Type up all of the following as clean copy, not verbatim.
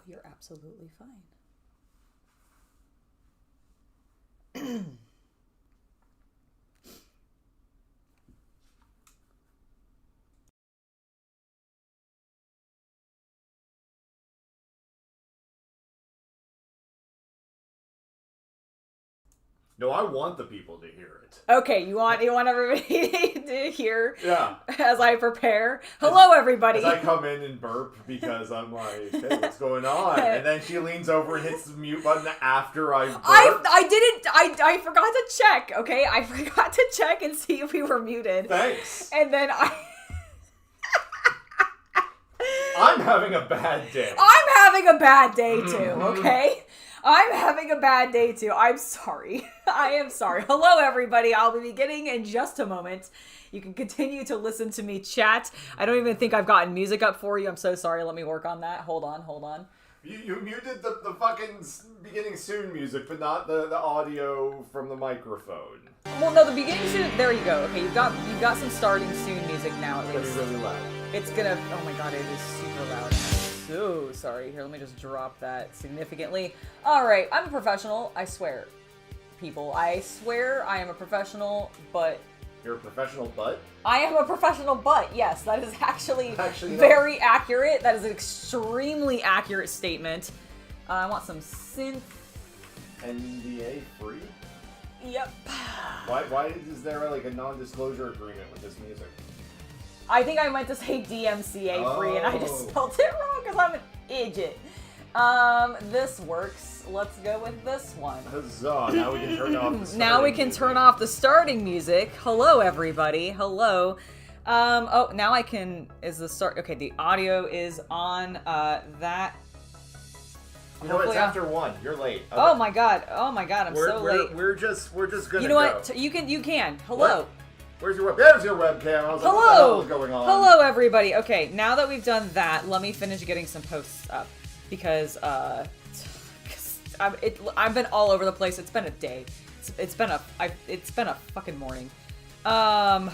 you're absolutely fine. No, I want the people to hear it. Okay, you want everybody to hear? Yeah. As I prepare. Hello, everybody. As I come in and burp because I'm like, hey, what's going on? And then she leans over and hits the mute button after I burp. I forgot to check. Okay, I forgot to check and see if we were muted. Thanks. And then I'm having a bad day. I'm having a bad day too. Okay. I'm having a bad day too. I'm sorry. I am sorry. Hello, everybody. I'll be beginning in just a moment. You can continue to listen to me chat. I don't even think I've gotten music up for you. I'm so sorry. Let me work on that. Hold on. You muted the fucking beginning soon music, but not the audio from the microphone. Well, no, the beginning soon. There you go. Okay, you've got some starting soon music now. At least. It's gonna be really loud. It's gonna. Oh my god, it is super loud. So sorry. Here, let me just drop that significantly. Alright, I'm a professional, I swear. People, I swear I am a professional, but... You're a professional butt? I am a professional butt, yes. That is actually very accurate. That is an extremely accurate statement. I want some synth... NDA free? Yep. Why is there like a non-disclosure agreement with this music? I think I meant to say DMCA free, and I just spelled it wrong because I'm an idiot. This works. Let's go with this one. Huzzah! Now we can turn off the starting Now we can music. turn off the starting music. Hello, everybody. Hello. Oh, now I can. Is the start? Okay, the audio is on. That. No, it's after 1. You're late. Okay. Oh my god. I'm so late. We're just gonna. You know what? You can. Hello. What? Where's your There's your webcam. I was like, Hello. what the hell is going on? Hello, everybody. Okay, now that we've done that, let me finish getting some posts up because I've been all over the place. It's been a day. It's been a fucking morning. What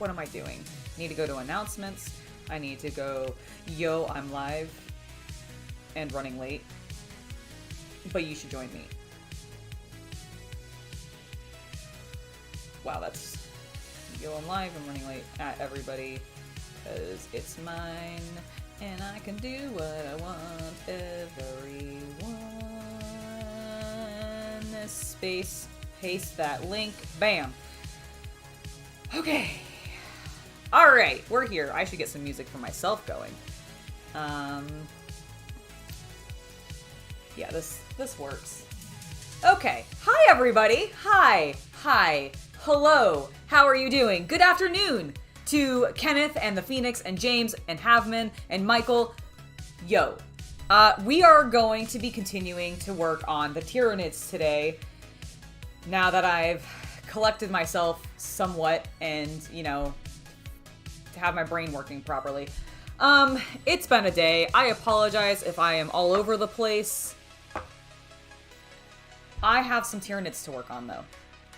am I doing? Need to go to announcements. I need to go. Yo, I'm live and running late, but you should join me. Wow, that's... Yo, I'm live, I'm running late at everybody, because it's mine, and I can do what I want, everyone. This space, paste that link, bam. Okay. Alright, we're here. I should get some music for myself going. Yeah, this works. Okay. Hi, everybody. Hi. Hello, how are you doing? Good afternoon to Kenneth and the Phoenix and James and Havman and Michael. Yo, we are going to be continuing to work on the Tyranids today. Now that I've collected myself somewhat and, you know, to have my brain working properly. It's been a day. I apologize if I am all over the place. I have some Tyranids to work on, though.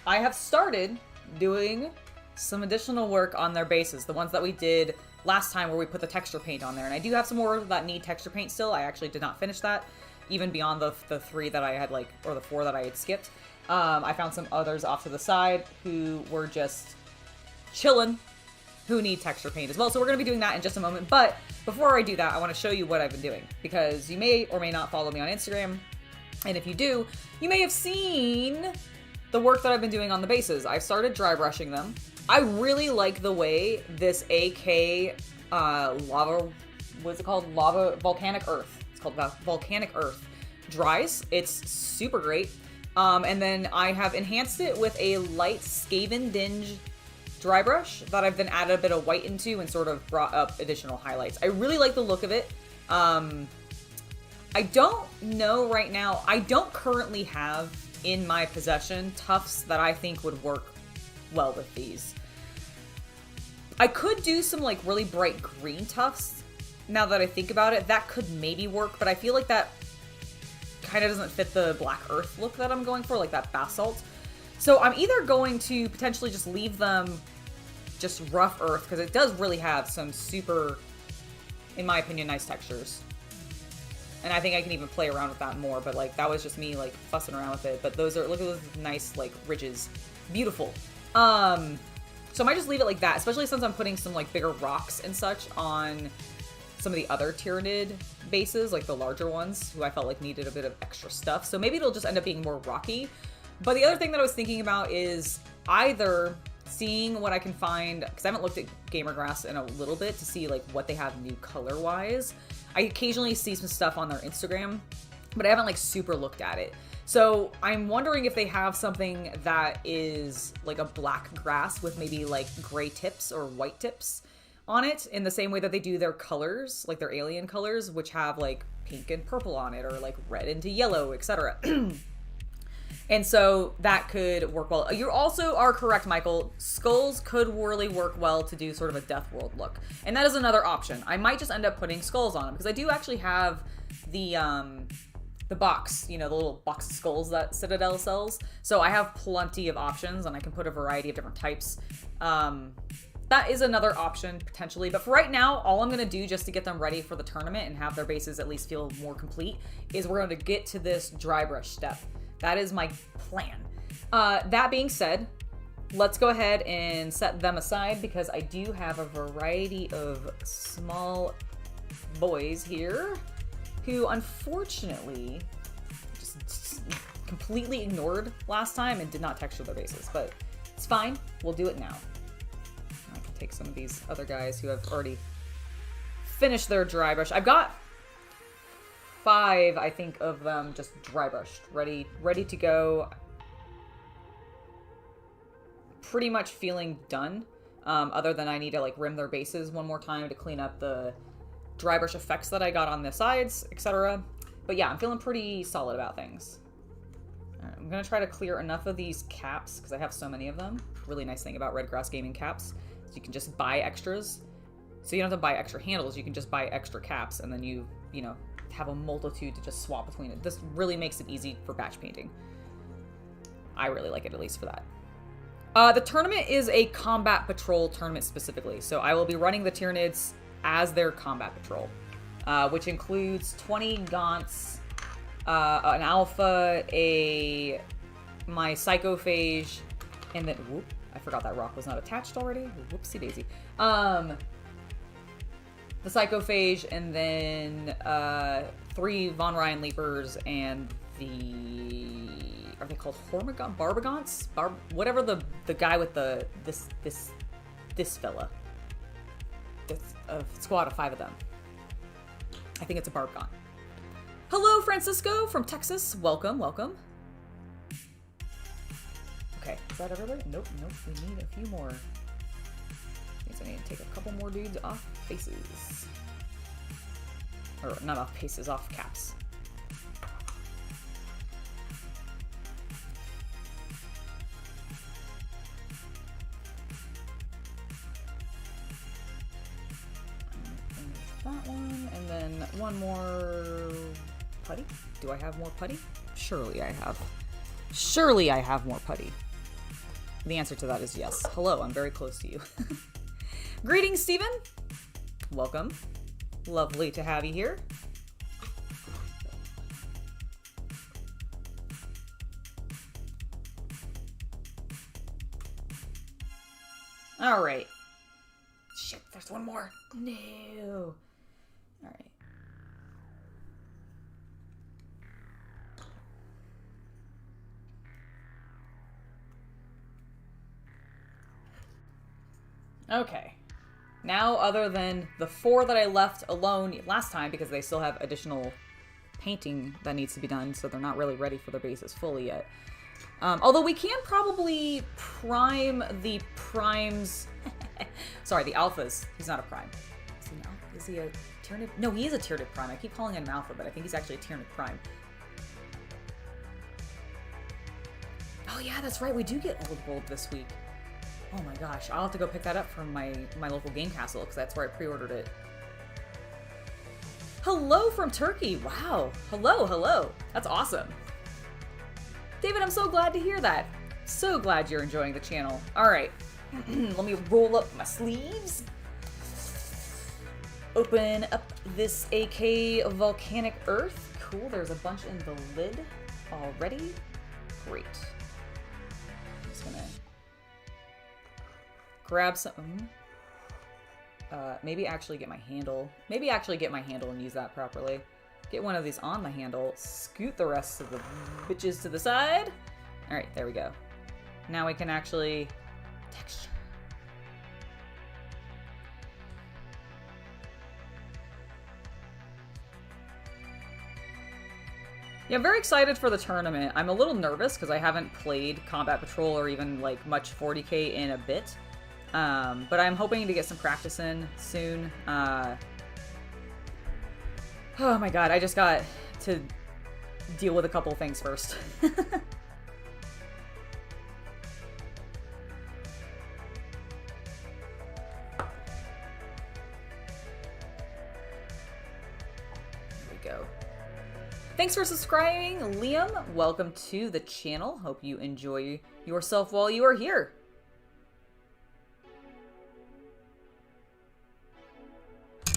I have started doing some additional work on their bases, the ones that we did last time where we put the texture paint on there. And I do have some more that need texture paint still. I actually did not finish that, even beyond the 3 that I had, or the 4 that I had skipped. I found some others off to the side who were just chilling, who need texture paint as well. So we're going to be doing that in just a moment. But before I do that, I want to show you what I've been doing, because you may or may not follow me on Instagram. And if you do, you may have seen the work that I've been doing on the bases. I've started dry brushing them. I really like the way this AK lava, what's it called? Volcanic Earth. It's called Volcanic Earth dries. It's super great. And then I have enhanced it with a light Skaven Dinge dry brush that I've then added a bit of white into and sort of brought up additional highlights. I really like the look of it. I don't know right now. I don't currently have in my possession tufts that I think would work well with these. I could do some like really bright green tufts. Now that I think about it, that could maybe work, but I feel like that kind of doesn't fit the black earth look that I'm going for, like that basalt. So I'm either going to potentially just leave them just rough earth, because it does really have some super in my opinion, nice textures. And I think I can even play around with that more, but like that was just me like fussing around with it. But those are, look at those nice like ridges. Beautiful. So I might just leave it like that, especially since I'm putting some like bigger rocks and such on some of the other Tyranid bases, like the larger ones, who I felt like needed a bit of extra stuff. So maybe it'll just end up being more rocky. But the other thing that I was thinking about is either seeing what I can find, because I haven't looked at Gamergrass in a little bit to see like what they have new color-wise. I occasionally see some stuff on their Instagram, but I haven't like super looked at it. So I'm wondering if they have something that is like a black grass with maybe like gray tips or white tips on it, in the same way that they do their colors, like their alien colors, which have like pink and purple on it, or like red into yellow, etc. And so that could work well. You also are correct, Michael. Skulls could really work well to do sort of a Death World look. And that is another option. I might just end up putting skulls on them, because I do actually have the box, you know, the little box of skulls that Citadel sells. So I have plenty of options, and I can put a variety of different types. That is another option, potentially. But for right now, all I'm going to do just to get them ready for the tournament and have their bases at least feel more complete is we're going to get to this dry brush step. That is my plan. That being said, let's go ahead and set them aside, because I do have a variety of small boys here who unfortunately just completely ignored last time and did not texture their bases. But it's fine. We'll do it now. I can take some of these other guys who have already finished their dry brush. I've got 5, I think, of them just dry brushed, ready to go. Pretty much feeling done, other than I need to like rim their bases one more time to clean up the dry brush effects that I got on the sides, etc. But yeah, I'm feeling pretty solid about things. Right, I'm gonna try to clear enough of these caps, because I have so many of them. Really nice thing about Redgrass Gaming caps is you can just buy extras. So you don't have to buy extra handles, you can just buy extra caps, and then you know, have a multitude to just swap between it. This really makes it easy for batch painting. I really like it, at least for that. The tournament is a combat patrol tournament specifically, so I will be running the Tyranids as their combat patrol, which includes 20 Gaunts, an Alpha, my Psychophage, and then, whoop, I forgot that rock was not attached already. Whoopsie daisy. The Psychophage, and then 3 Von Ryan Leapers, and the, are they called Barbagants? Whatever the guy with this fella. A squad of 5 of them. I think it's a Barbagant. Hello, Francisco from Texas. Welcome, welcome. Okay, is that everybody? Nope, we need a few more. I need to take a couple more dudes off faces. Or not off faces, off caps. That one, and then one more putty. Do I have more putty? Surely I have. Surely I have more putty. The answer to that is yes. Hello, I'm very close to you. Greetings, Steven. Welcome. Lovely to have you here. All right. Shit, there's one more. No. All right. Okay. Now, other than the 4 that I left alone last time, because they still have additional painting that needs to be done, so they're not really ready for their bases fully yet. Although we can probably prime the primes. Sorry, the alphas. He's not a prime. Is he a Tyranid? No, he is a Tyranid prime. I keep calling him an alpha, but I think he's actually a Tyranid prime. Oh yeah, that's right. We do get Old World this week. Oh my gosh, I'll have to go pick that up from my local game castle, because that's where I pre-ordered it. Hello from Turkey. Wow. Hello. That's awesome. David, I'm so glad to hear that. So glad you're enjoying the channel. All right. Let me roll up my sleeves. open up this AK Volcanic Earth. Cool, there's a bunch in the lid already. Great. I'm just gonna grab some. Maybe actually get my handle. Maybe actually get my handle and use that properly. Get one of these on the handle. Scoot the rest of the bitches to the side. All right, there we go. Now we can actually texture. Yeah, I'm very excited for the tournament. I'm a little nervous because I haven't played Combat Patrol or even like much 40k in a bit. But I'm hoping to get some practice in soon. Oh my god, I just got to deal with a couple things first. Thanks for subscribing, Liam. Welcome to the channel. Hope you enjoy yourself while you are here.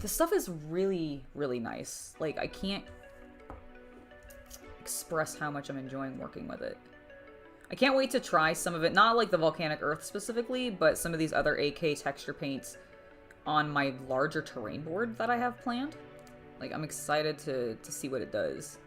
This stuff is really, really nice. Like, I can't express how much I'm enjoying working with it. I can't wait to try some of it. Not like the Volcanic Earth specifically, but some of these other AK texture paints on my larger terrain board that I have planned. Like, I'm excited to see what it does.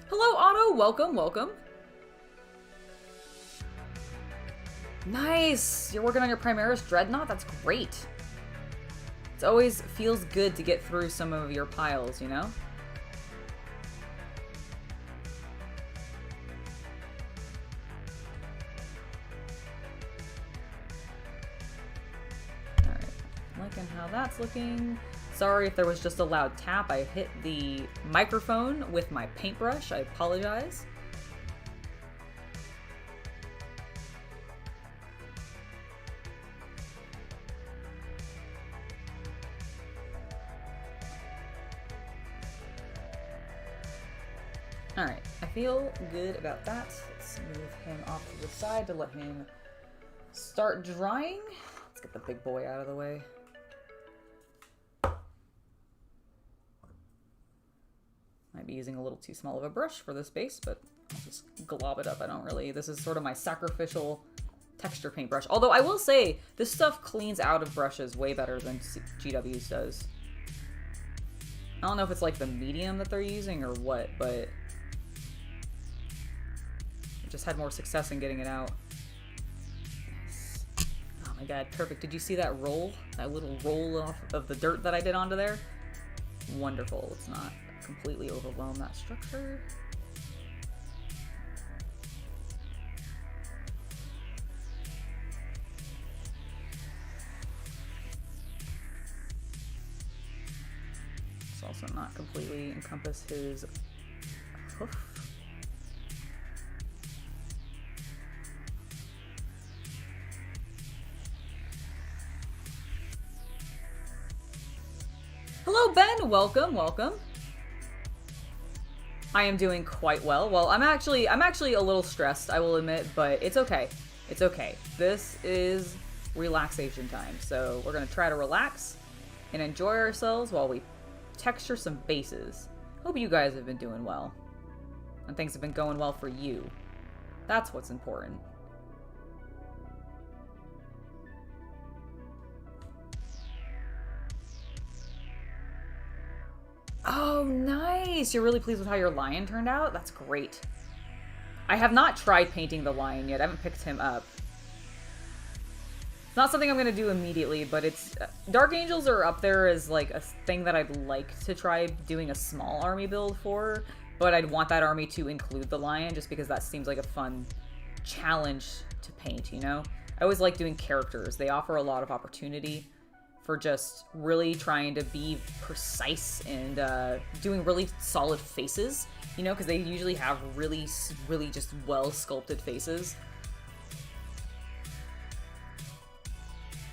Hello, Otto. Welcome, welcome. Nice. You're working on your Primaris Dreadnought? That's great. It always feels good to get through some of your piles, you know? Alright. Liking how that's looking. Sorry if there was just a loud tap. I hit the microphone with my paintbrush. I apologize. Alright, I feel good about that. Let's move him off to the side to let him start drying. Let's get the big boy out of the way. Might be using a little too small of a brush for this base, but I'll just glob it up. I don't really... This is sort of my sacrificial texture paintbrush. Although I will say, this stuff cleans out of brushes way better than GW's does. I don't know if it's like the medium that they're using or what, but... I just had more success in getting it out. Nice. Oh my god, perfect. Did you see that roll? That little roll off of the dirt that I did onto there? Wonderful. Let's not completely overwhelm that structure. Let's also not completely encompass his hoof. Hello, Ben. Welcome, welcome. I am doing quite well. Well, I'm actually a little stressed, I will admit, but it's okay. It's okay. This is relaxation time, so we're gonna try to relax and enjoy ourselves while we texture some bases. Hope you guys have been doing well, and things have been going well for you. That's what's important. Oh, nice! You're really pleased with how your lion turned out? That's great. I have not tried painting the lion yet. I haven't picked him up. It's not something I'm going to do immediately, but it's... Dark Angels are up there as, like, a thing that I'd like to try doing a small army build for, but I'd want that army to include the lion, just because that seems like a fun challenge to paint, you know? I always like doing characters. They offer a lot of opportunity for just really trying to be precise and doing really solid faces, you know, because they usually have really just well-sculpted faces.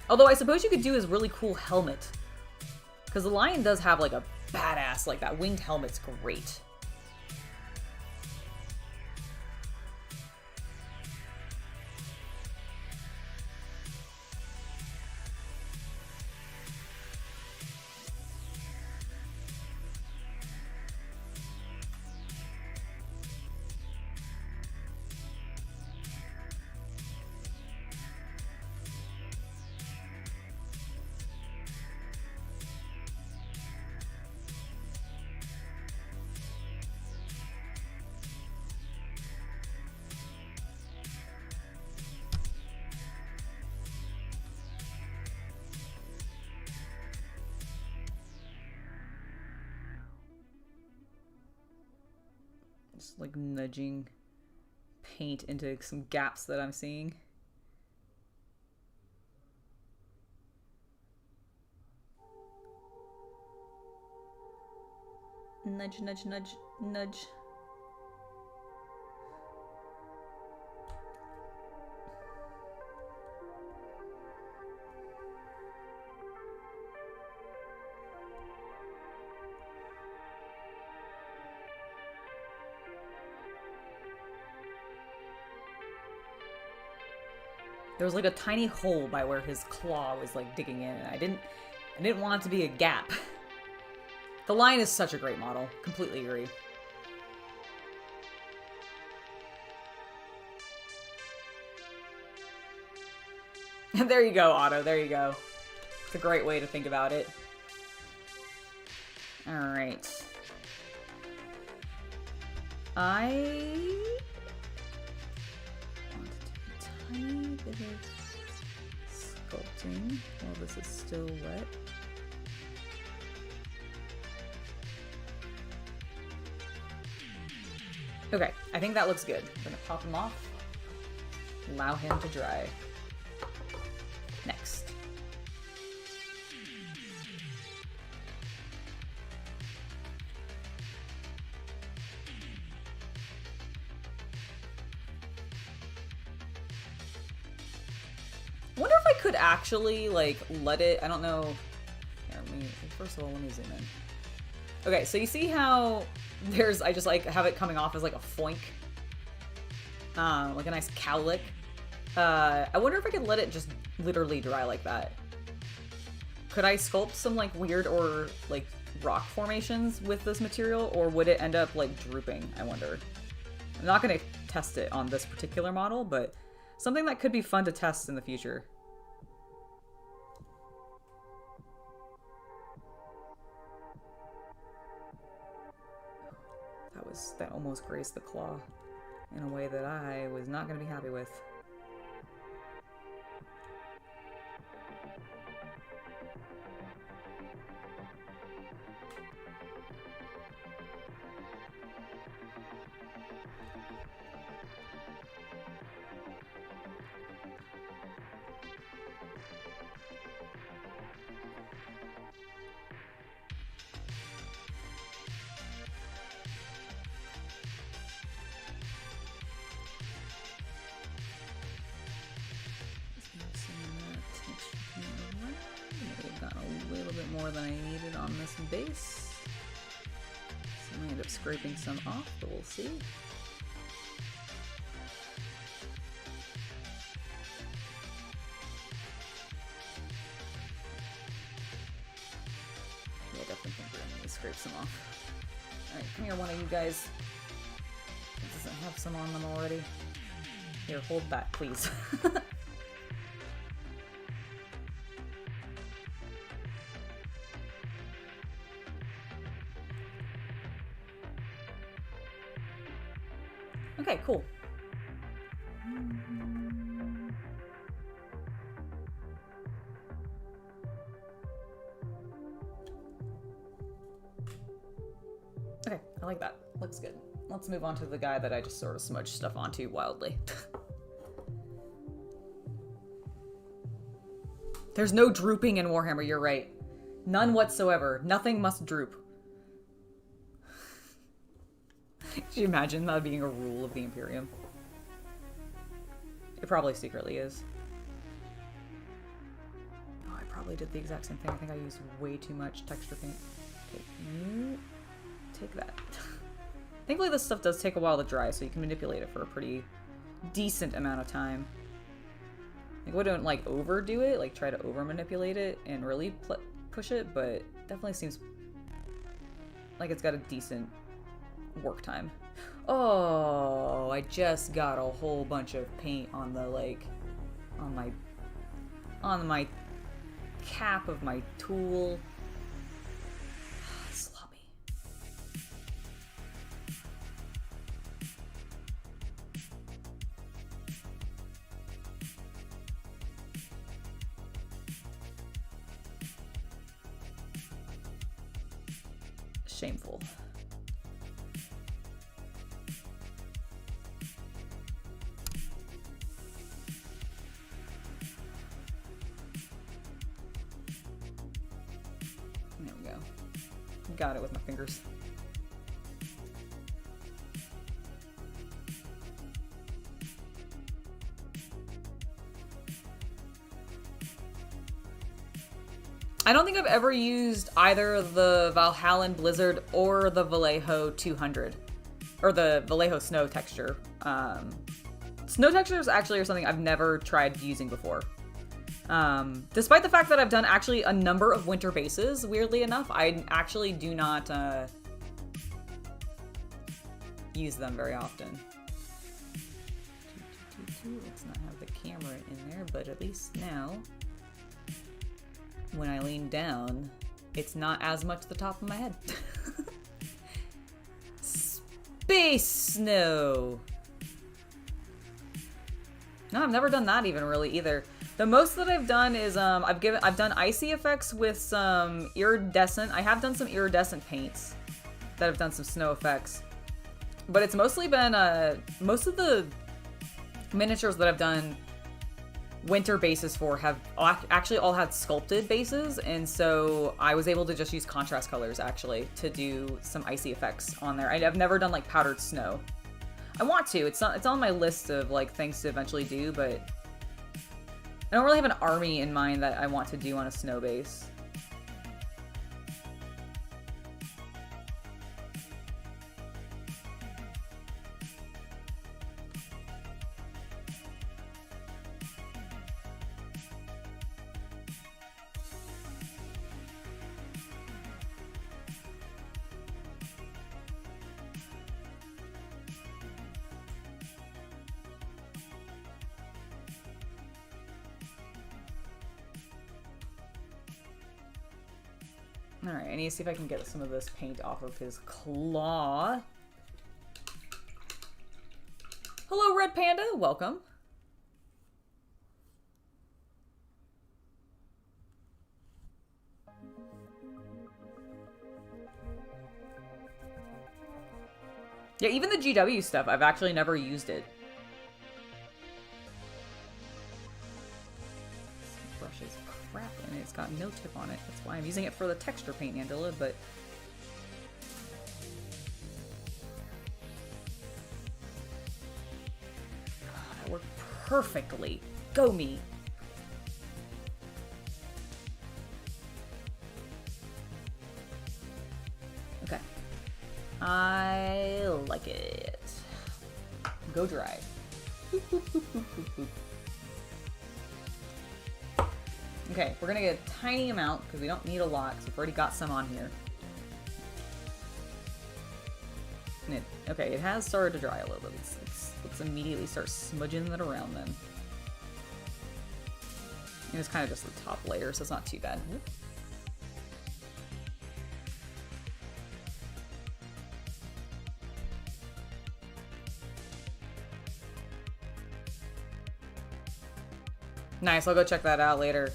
Although I suppose you could do his really cool helmet, because the lion does have like a badass. Like, that winged helmet's great. Just like nudging paint into some gaps that I'm seeing. Nudge, nudge, nudge, nudge. There was like a tiny hole by where his claw was like digging in, and I didn't want it to be a gap. The Lion is such a great model. Completely agree. There you go, Otto. There you go. It's a great way to think about it. Alright. I want to do a tiny bit of sculpting while this is still wet. Okay, I think that looks good. I'm gonna pop him off. Allow him to dry. Next. I wonder if I could actually, like, let it, I don't know. Here, first of all, let me zoom in. Okay, so you see how there's, I just like have it coming off as like a foink. Like a nice cowlick. I wonder if I could let it just literally dry like that. Could I sculpt some like weird or like rock formations with this material, or would it end up like drooping? I wonder. I'm not going to test it on this particular model, but something that could be fun to test in the future. That almost grazed the claw in a way that I was not going to be happy with. More than I needed on this base. So I might end up scraping some off, but we'll see. Yeah, I definitely think we're gonna need to scrape some off. Alright, come here, one of you guys. It doesn't have some on them already. Here, hold that, please. Okay, cool. Okay, I like that. Looks good. Let's move on to the guy that I just sort of smudged stuff onto wildly. There's no drooping in Warhammer, you're right. None whatsoever. Nothing must droop. Could you imagine that being a rule of the Imperium? It probably secretly is. Oh, I probably did the exact same thing. I think I used way too much texture paint. Okay, you take that. Thankfully this stuff does take a while to dry, so you can manipulate it for a pretty decent amount of time. Like, we don't, like, overdo it, like, try to over-manipulate it and really push it, but definitely seems like it's got a decent work time. Oh, I just got a whole bunch of paint on the, like, on my cap of my tool. Sloppy. Shameful. There we go. Got it with my fingers. I don't think I've ever used either the Valhallan Blizzard or the Vallejo 200. Or the Vallejo Snow texture. Snow textures actually are something I've never tried using before. Despite the fact that I've done actually a number of winter bases, weirdly enough, I actually do not use them very often. Let's not have the camera in there, but at least now, when I lean down, it's not as much the top of my head. Space snow! No, I've never done that even really either. The most that I've done is I've done icy effects with some iridescent. I have done some iridescent paints that have done some snow effects, but it's mostly been most of the miniatures that I've done winter bases for have actually all had sculpted bases, and so I was able to just use contrast colors actually to do some icy effects on there. I've never done like powdered snow. I want to. It's on my list of like things to eventually do, but I don't really have an army in mind that I want to do on a snow base. Alright, I need to see if I can get some of this paint off of his claw. Hello, Red Panda. Welcome. Yeah, even the GW stuff, I've actually never used it. This brush is crap and it's got no tip on it. That's why I'm using it for the texture paint, Angela, but... Oh, that worked perfectly. Go me! Okay. I like it. Go dry. Boop, boop, boop, boop, boop, boop. Okay, we're gonna get a tiny amount because we don't need a lot because we've already got some on here. And okay, it has started to dry a little bit. Let's immediately start smudging it around then. And it's kind of just the top layer, so it's not too bad. Whoop. Nice, I'll go check that out later.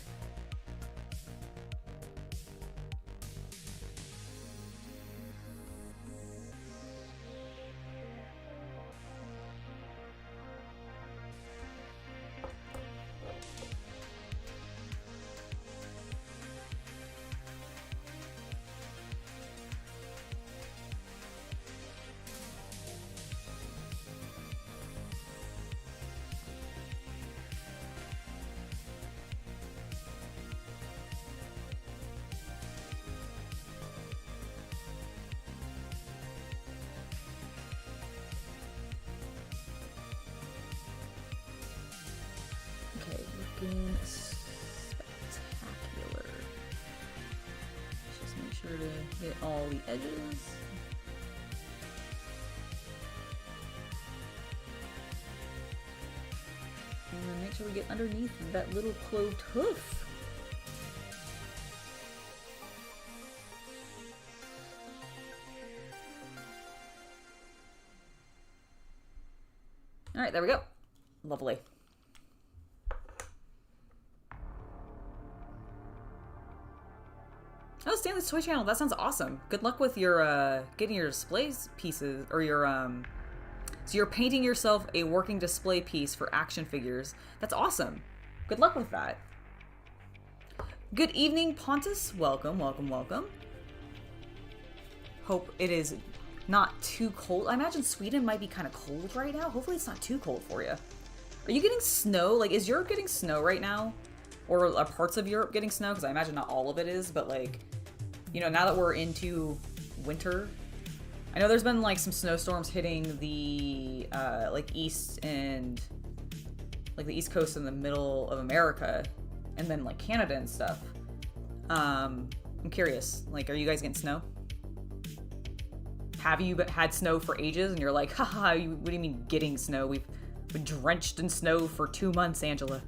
nothing spectacular. Just make sure to hit all the edges. And then make sure we get underneath that little cloved hoof. Alright, there we go. Lovely. Oh, Stanley's Toy Channel, that sounds awesome. Good luck with your, getting your displays pieces, or your, so you're painting yourself a working display piece for action figures. That's awesome. Good luck with that. Good evening, Pontus. Welcome, welcome, welcome. Hope it is not too cold. I imagine Sweden might be kind of cold right now. Hopefully it's not too cold for you. Are you getting snow? Like, is Europe getting snow right now? Or are parts of Europe getting snow? Because I imagine not all of it is, but like, you know, now that we're into winter, I know there's been like some snowstorms hitting the like east and like the east coast and the middle of America, and then like Canada and stuff. I'm curious, like, are you guys getting snow? Have you had snow for ages and you're like, haha, what do you mean getting snow? We've been drenched in snow for 2 months, Angela.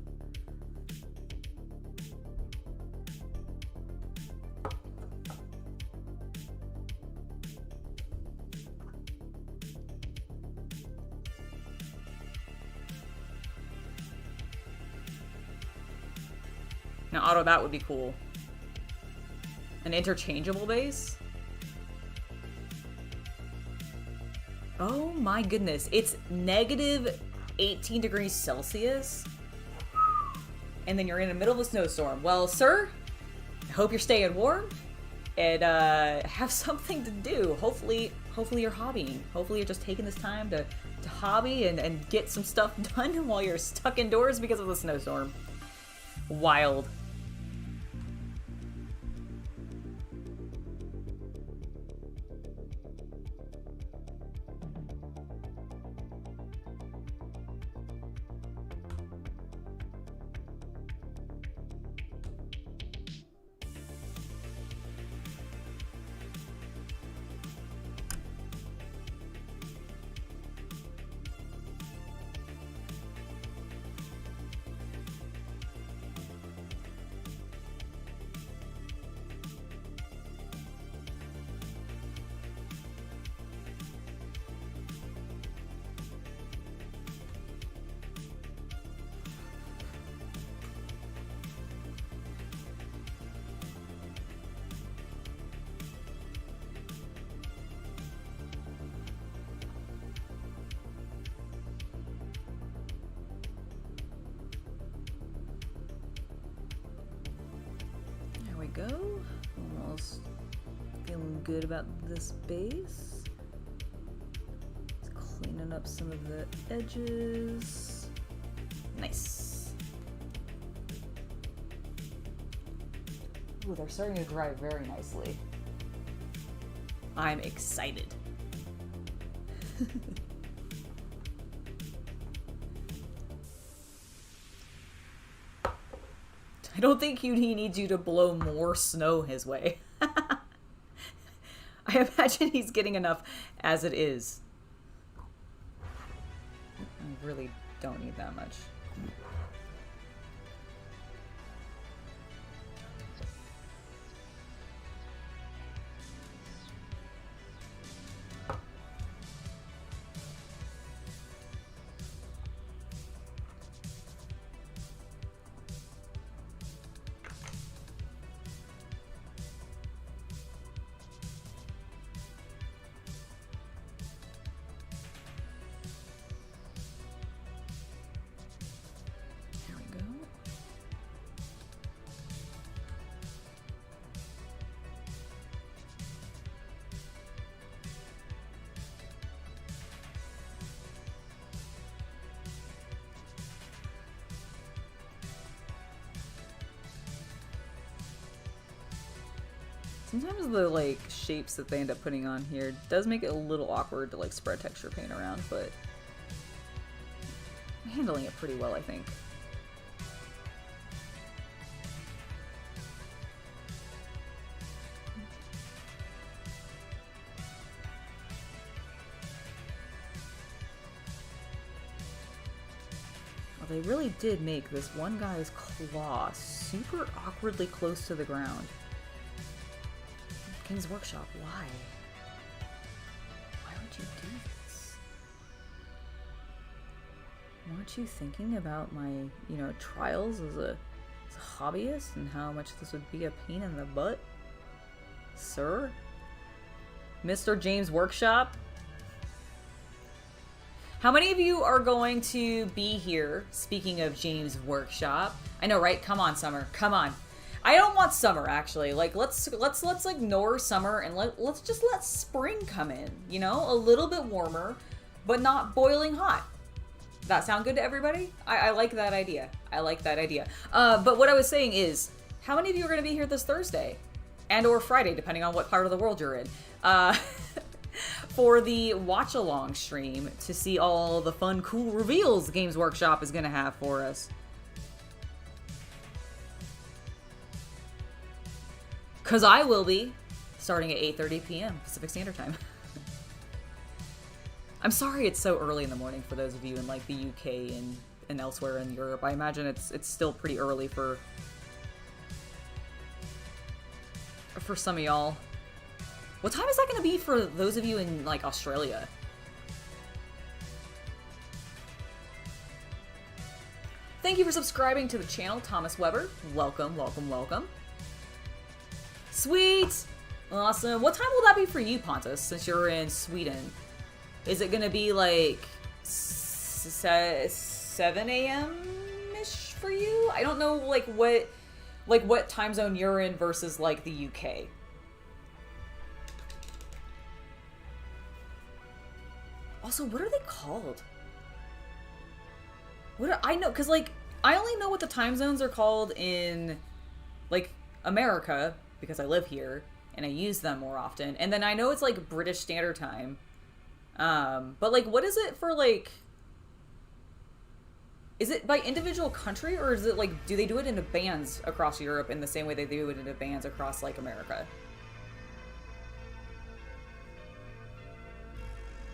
Now, Otto, that would be cool. An interchangeable base? Oh my goodness. It's negative 18 degrees Celsius. And then you're in the middle of a snowstorm. Well, sir, I hope you're staying warm and have something to do. Hopefully you're hobbying. Hopefully you're just taking this time to hobby and get some stuff done while you're stuck indoors because of the snowstorm. Wild. Go. Almost feeling good about this base. Just cleaning up some of the edges. Nice. Ooh, they're starting to dry very nicely. I'm excited. I don't think he needs you to blow more snow his way. I imagine he's getting enough as it is. I really don't need that much. Sometimes the, like, shapes that they end up putting on here does make it a little awkward to, like, spread texture paint around, but I'm handling it pretty well, I think. Well, they really did make this one guy's claw super awkwardly close to the ground. King's Workshop, why? Why would you do this? Weren't you thinking about my, you know, trials as a hobbyist and how much this would be a pain in the butt? Sir? Mr. James Workshop? How many of you are going to be here, speaking of James Workshop? I know, right? Come on, Summer. Come on. I don't want summer, actually. Like, let's ignore summer and let's just let spring come in. You know, a little bit warmer, but not boiling hot. That sound good to everybody? I like that idea. I like that idea. But what I was saying is, how many of you are going to be here this Thursday? And or Friday, depending on what part of the world you're in. For the watch-along stream to see all the fun, cool reveals Games Workshop is going to have for us. Because I will be, starting at 8:30 p.m. Pacific Standard Time. I'm sorry it's so early in the morning for those of you in like the UK and elsewhere in Europe. I imagine it's still pretty early for some of y'all. What time is that going to be for those of you in like Australia? Thank you for subscribing to the channel, Thomas Weber. Welcome, welcome, welcome. Sweet! Awesome. What time will that be for you, Pontus, since you're in Sweden? Is it gonna be like 7 a.m.-ish for you? I don't know what time zone you're in versus like the UK. Also, what are they called? I know, because like I only know what the time zones are called in like America because I live here and I use them more often. And then I know it's like British Standard Time. But like, what is it for like, is it by individual country or is it like, do they do it into bands across Europe in the same way they do it into bands across like America?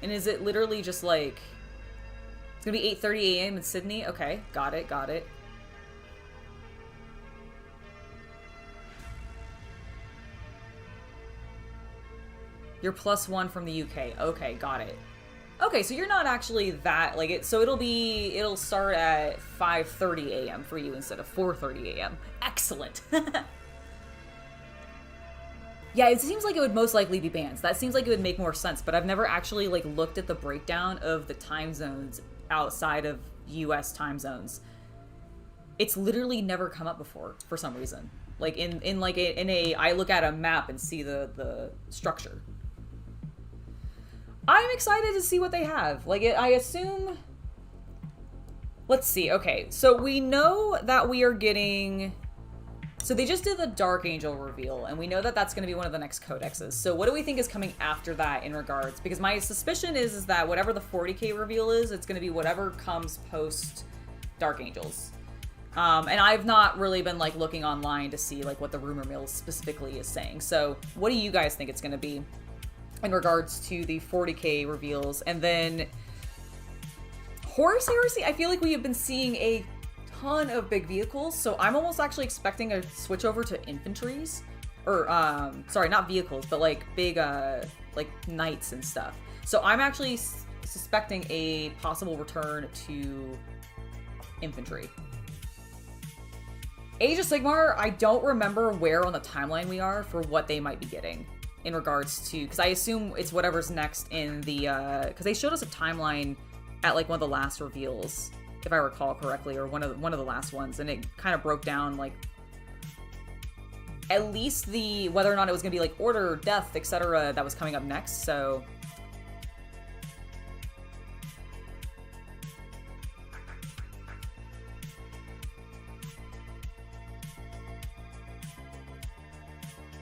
And is it literally just like, it's gonna be 8:30 a.m. in Sydney? Okay, got it, got it. You're +1 from the UK. Okay, got it. Okay, so you're not actually that, like, so it'll start at 5:30 a.m. for you instead of 4:30 a.m. Excellent. Yeah, it seems like it would most likely be bands. That seems like it would make more sense, but I've never actually, like, looked at the breakdown of the time zones outside of US time zones. It's literally never come up before, for some reason. Like, I look at a map and see the structure. I'm excited to see what they have. Like, I assume... Let's see. Okay, so we know that we are getting... So they just did the Dark Angel reveal, and we know that that's going to be one of the next codexes. So what do we think is coming after that in regards? Because my suspicion is that whatever the 40k reveal is, it's going to be whatever comes post Dark Angels. And I've not really been, like, looking online to see, like, what the rumor mill specifically is saying. So what do you guys think it's going to be in regards to the 40k reveals? And then Horus Heresy, I feel like we have been seeing a ton of big vehicles, so I'm almost actually expecting a switch over to infantries. Or, sorry, not vehicles, but, like, big, like, knights and stuff. So I'm actually suspecting a possible return to infantry. Age of Sigmar, I don't remember where on the timeline we are for what they might be getting in regards to, because I assume it's whatever's next in the, because they showed us a timeline at, like, one of the last reveals, if I recall correctly, or one of the last ones, and it kind of broke down, like, at least the, whether or not it was going to be, like, Order, Death, etc. that was coming up next, so...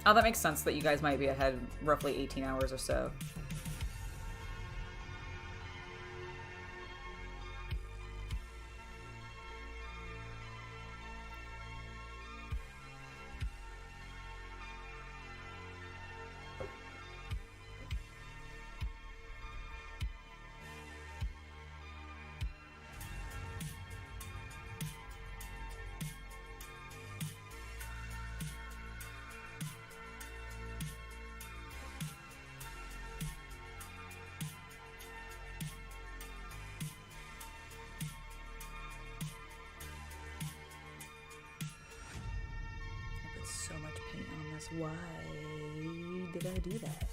Oh, that makes sense that you guys might be ahead roughly 18 hours or so. Why did I do that?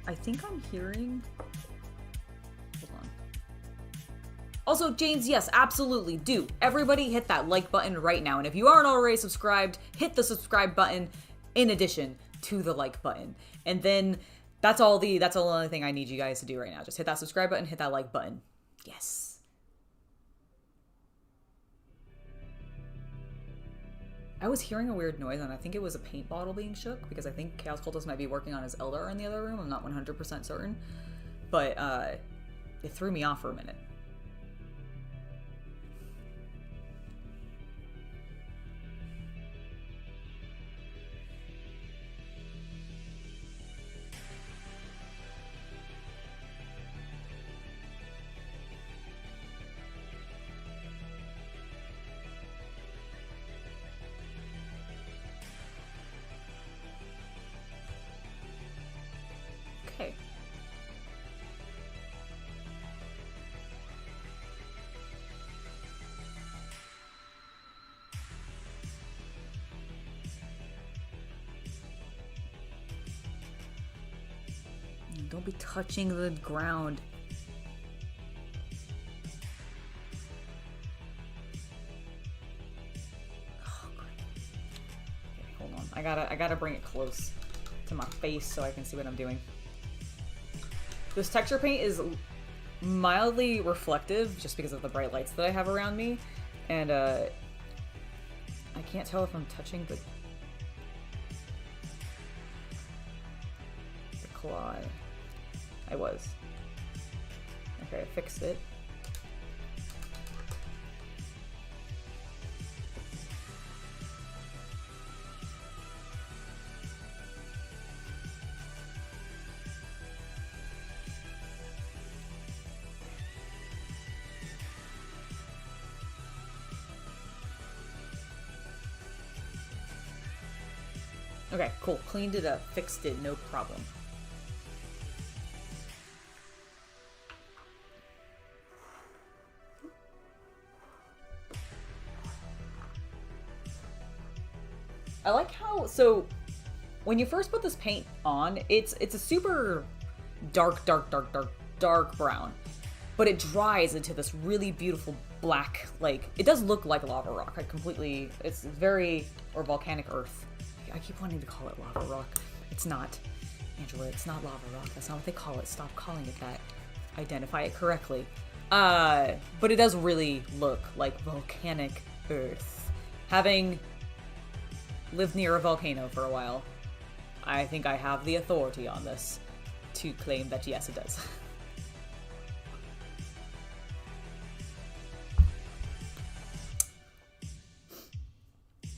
I think I'm hearing... Hold on. Also, James, yes, absolutely, do. Everybody hit that like button right now. And if you aren't already subscribed, hit the subscribe button in addition to the like button. And then that's all the only thing I need you guys to do right now. Just hit that subscribe button, hit that like button. Yes. I was hearing a weird noise, and I think it was a paint bottle being shook, because I think Chaos Cultist might be working on his Eldar in the other room. I'm not 100% certain. But, it threw me off for a minute. Okay. Don't be touching the ground. Oh, okay, hold on. I gotta bring it close to my face so I can see what I'm doing. This texture paint is mildly reflective just because of the bright lights that I have around me, and I can't tell if I'm touching the claw. I was. Okay, I fixed it. Okay, cool. Cleaned it up, fixed it, no problem. I like how, so when you first put this paint on, it's a super dark brown, but it dries into this really beautiful black, like, it does look like lava rock. It's very, or volcanic earth. I keep wanting to call it lava rock. It's not. Angela, it's not lava rock. That's not what they call it. Stop calling it that. Identify it correctly. But it does really look like volcanic earth. Having lived near a volcano for a while, I think I have the authority on this to claim that yes, it does.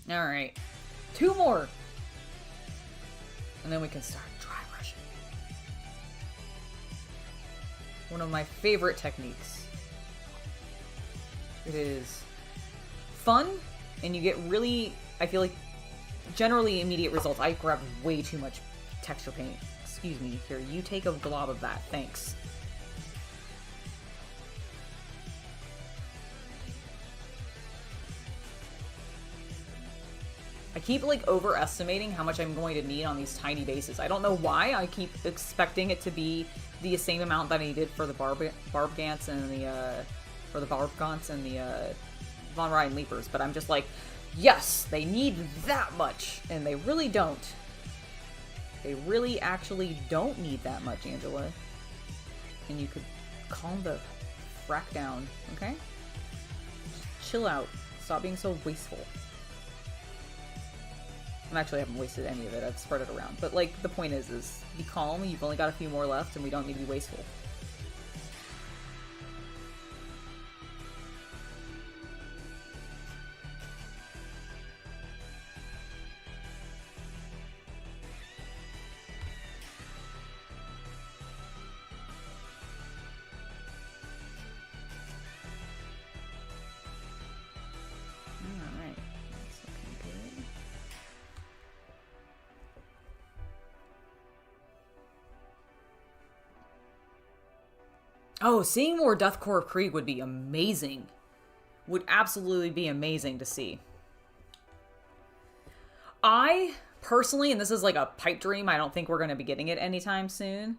Alright. 2 more! And then we can start dry brushing. One of my favorite techniques. It is fun, and you get really, I feel like, generally immediate results. I grabbed way too much texture paint. Excuse me. Here, you take a glob of that. Thanks. I keep, like, overestimating how much I'm going to need on these tiny bases. I don't know why. I keep expecting it to be the same amount that I needed for the Barbgants and the, Von Ryan Leapers, but I'm just like, yes, they need that much, and they really don't. They really actually don't need that much, Angela. And you could calm the frack down, okay? Just chill out. Stop being so wasteful. I actually haven't wasted any of it. I've spread it around. But, like, the point is be calm. You've only got a few more left, and we don't need to be wasteful. Oh, seeing more Deathcore of Krieg would be amazing. Would absolutely be amazing to see. I personally, and this is like a pipe dream, I don't think we're going to be getting it anytime soon.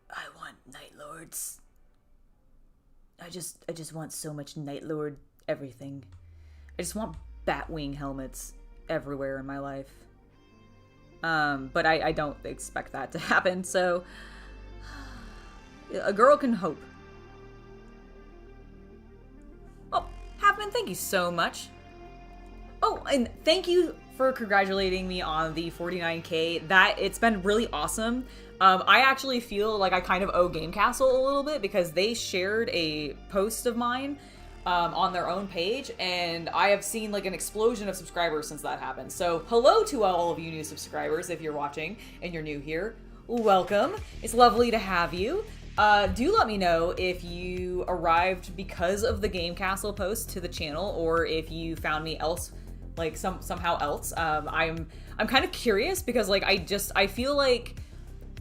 I want Night Lords. I just want so much Night Lord everything. I just want Batwing helmets everywhere in my life. But I don't expect that to happen, so a girl can hope. Oh, Halfman, thank you so much. Oh, and thank you for congratulating me on the 49K. It's been really awesome. I actually feel like I kind of owe Game Castle a little bit because they shared a post of mine on their own page, and I have seen like an explosion of subscribers since that happened. So hello to all of you new subscribers if you're watching and you're new here. Welcome. It's lovely to have you. Do let me know if you arrived because of the Game Castle post to the channel or if you found me somehow else. I'm kind of curious because like I feel like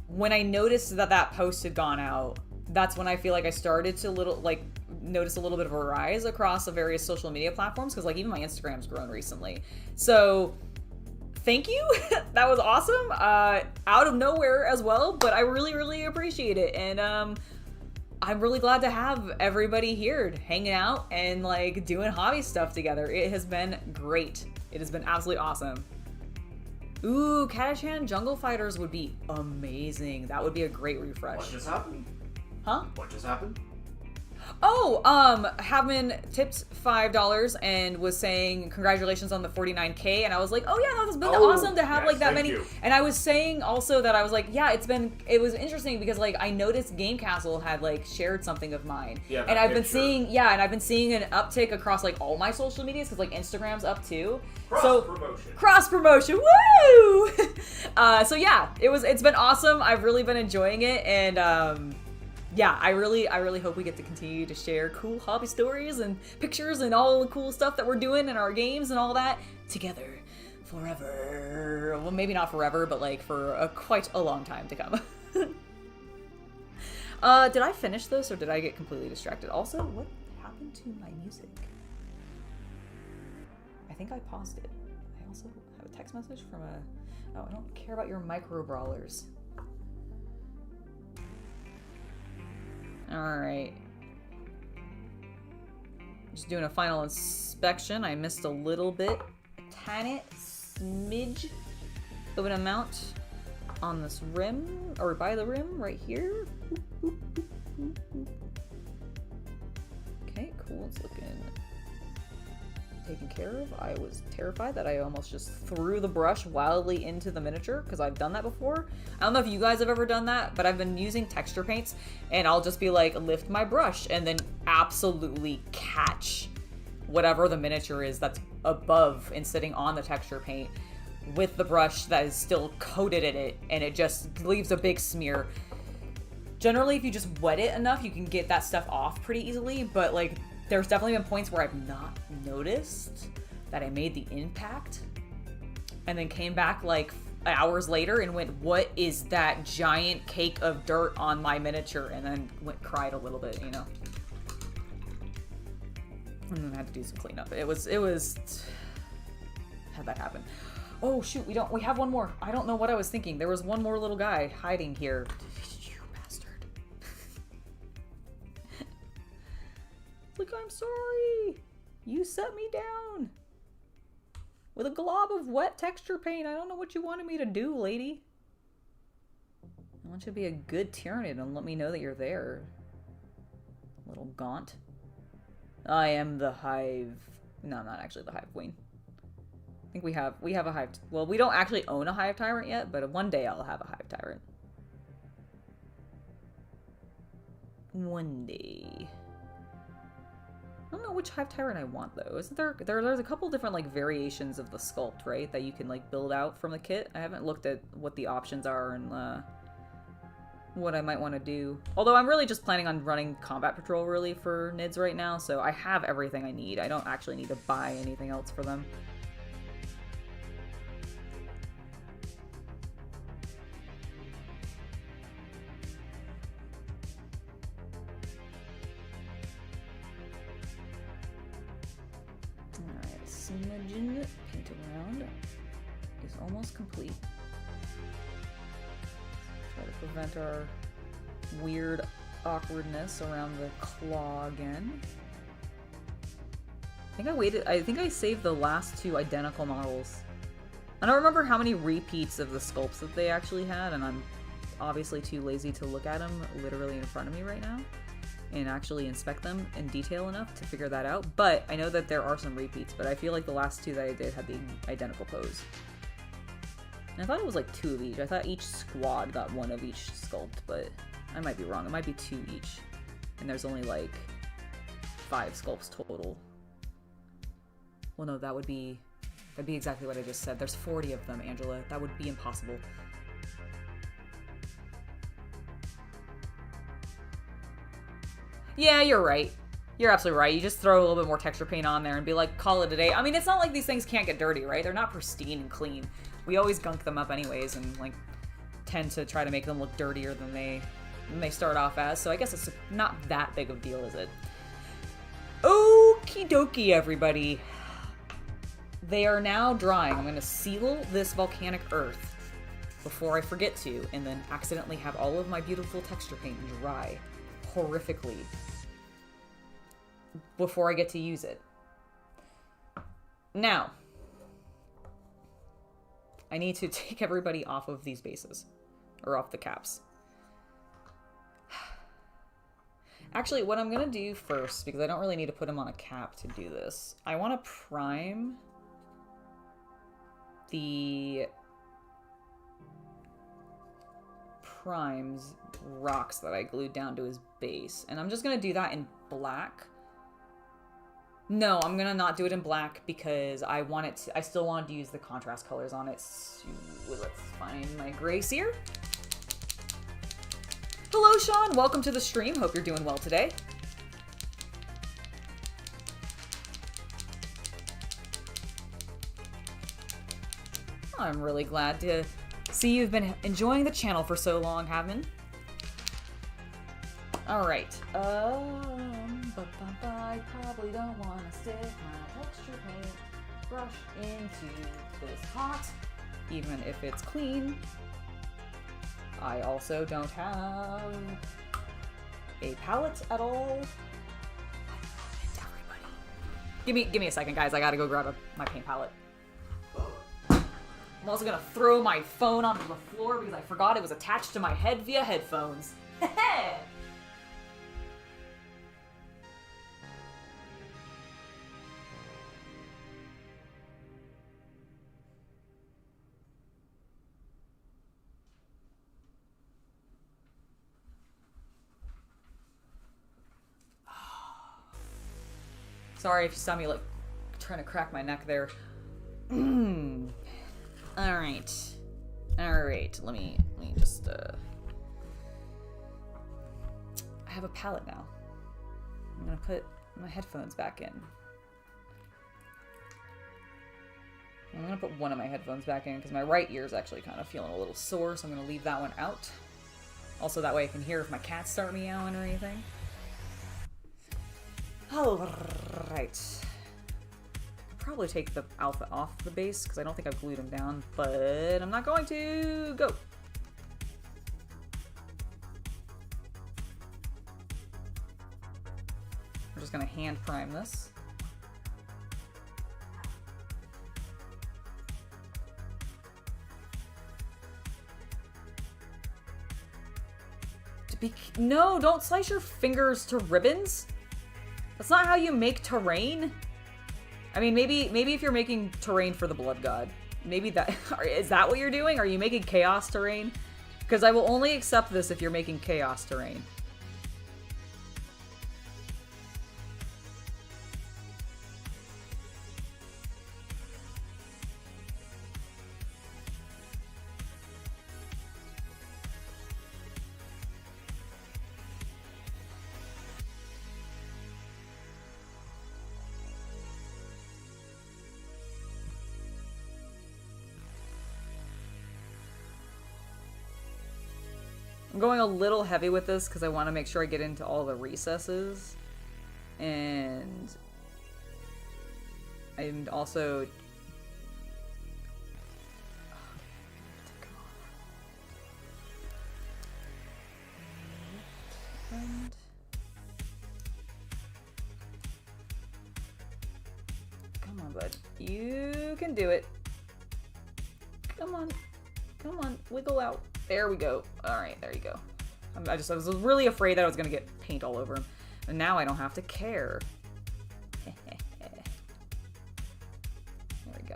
when I noticed that post had gone out, that's when I feel like I started to notice a little bit of a rise across the various social media platforms, because like even my Instagram's grown recently. So thank you. That was awesome. Out of nowhere as well, but I really, really appreciate it. And I'm really glad to have everybody here hanging out and like doing hobby stuff together. It has been great. It has been absolutely awesome. Ooh, Katashan Jungle Fighters would be amazing. That would be a great refresh. What just happened? Huh? What just happened? Oh, Havman tipped $5 and was saying congratulations on the 49K, and I was like, oh yeah, that's been awesome to have like that many. You. And I was saying also that I was like, yeah, it was interesting because like I noticed Game Castle had like shared something of mine. Yeah, and I've been seeing an uptick across like all my social medias because like Instagram's up too. Cross promotion, woo! So yeah, it's been awesome. I've really been enjoying it, and yeah, I really hope we get to continue to share cool hobby stories and pictures and all the cool stuff that we're doing in our games and all that together forever. Well, maybe not forever, but like for quite a long time to come. Did I finish this or did I get completely distracted? Also, what happened to my music? I think I paused it. I also have a text message from oh, I don't care about your micro brawlers. Alright. Just doing a final inspection. I missed a little bit. A tiny smidge of an amount on this rim, or by the rim right here. Okay, cool. It's looking taken care of. I was terrified that I almost just threw the brush wildly into the miniature because I've done that before. I don't know if you guys have ever done that, but I've been using texture paints and I'll just be like, lift my brush and then absolutely catch whatever the miniature is that's above and sitting on the texture paint with the brush that is still coated in it, and it just leaves a big smear. Generally, if you just wet it enough, you can get that stuff off pretty easily, but like there's definitely been points where I've not noticed that I made the impact and then came back like hours later and went, what is that giant cake of dirt on my miniature? And then cried a little bit, you know. And then I had to do some cleanup. It was had that happen. Oh shoot, we have one more. I don't know what I was thinking. There was one more little guy hiding here. Like, I'm sorry. You set me down with a glob of wet texture paint. I don't know what you wanted me to do, lady. I want you to be a good Tyranid and let me know that you're there. Little gaunt. I am the hive. No, I'm not actually the hive queen. I think we have a hive. Well, we don't actually own a hive tyrant yet, but one day I'll have a hive tyrant. One day. I don't know which hive tyrant I want though. Isn't there's a couple different like variations of the sculpt, right, that you can like build out from the kit. I haven't looked at what the options are and what I might want to do. Although I'm really just planning on running combat patrol really for NIDS right now, so I have everything I need. I don't actually need to buy anything else for them. smudging paint around is almost complete. Try to prevent our weird awkwardness around the claw again. I think I saved the last two identical models. I don't remember how many repeats of the sculpts that they actually had, and I'm obviously too lazy to look at them literally in front of me right now and actually inspect them in detail enough to figure that out. But I know that there are some repeats, but I feel like the last two that I did had the identical pose. And I thought it was like 2 of each. I thought each squad got 1 of each sculpt, but I might be wrong. It might be 2 each. And there's only like 5 sculpts total. Well, no, that'd be exactly what I just said. There's 40 of them, Angela. That would be impossible. Yeah, you're right. You're absolutely right. You just throw a little bit more texture paint on there and be like, call it a day. I mean, it's not like these things can't get dirty, right? They're not pristine and clean. We always gunk them up anyways and like tend to try to make them look dirtier than they start off as. So I guess it's not that big of a deal, is it? Okie dokie, everybody. They are now drying. I'm going to seal this volcanic earth before I forget to, and then accidentally have all of my beautiful texture paint dry horrifically before I get to use it. Now, I need to take everybody off of these bases, or off the caps. Actually, what I'm going to do first, because I don't really need to put them on a cap to do this, I want to prime the Prime's rocks that I glued down to his base. And I'm just going to do that in black. No, I'm going to not do it in black because I still wanted to use the contrast colors on it. So let's find my grays here. Hello, Sean. Welcome to the stream. Hope you're doing well today. I'm really glad to see you've been enjoying the channel for so long, Havman. Alright. I probably don't want to stick my texture paint brush into this pot, even if it's clean. I also don't have a palette at all. Everybody. Give me a second, guys. I gotta go grab my paint palette. I'm also gonna throw my phone onto the floor because I forgot it was attached to my head via headphones. Sorry if you saw me like trying to crack my neck there. Alright. Alright, let me just, I have a palette now. I'm gonna put my headphones back in. I'm gonna put one of my headphones back in because my right ear is actually kind of feeling a little sore, so I'm gonna leave that one out. Also, that way I can hear if my cats start meowing or anything. Alright. Probably take the alpha off the base because I don't think I've glued him down, but I'm not going to. Go. We're just going to hand prime this. No, don't slice your fingers to ribbons. That's not how you make terrain. I mean, maybe if you're making terrain for the Blood God, maybe that is that what you're doing? Are you making chaos terrain? Because I will only accept this if you're making chaos terrain. I'm going a little heavy with this because I want to make sure I get into all the recesses. And I'm also... And... Come on, bud. You can do it. Come on. Come on. Wiggle out. There we go. Alright, there you go. I was really afraid that I was going to get paint all over him. And now I don't have to care. There we go.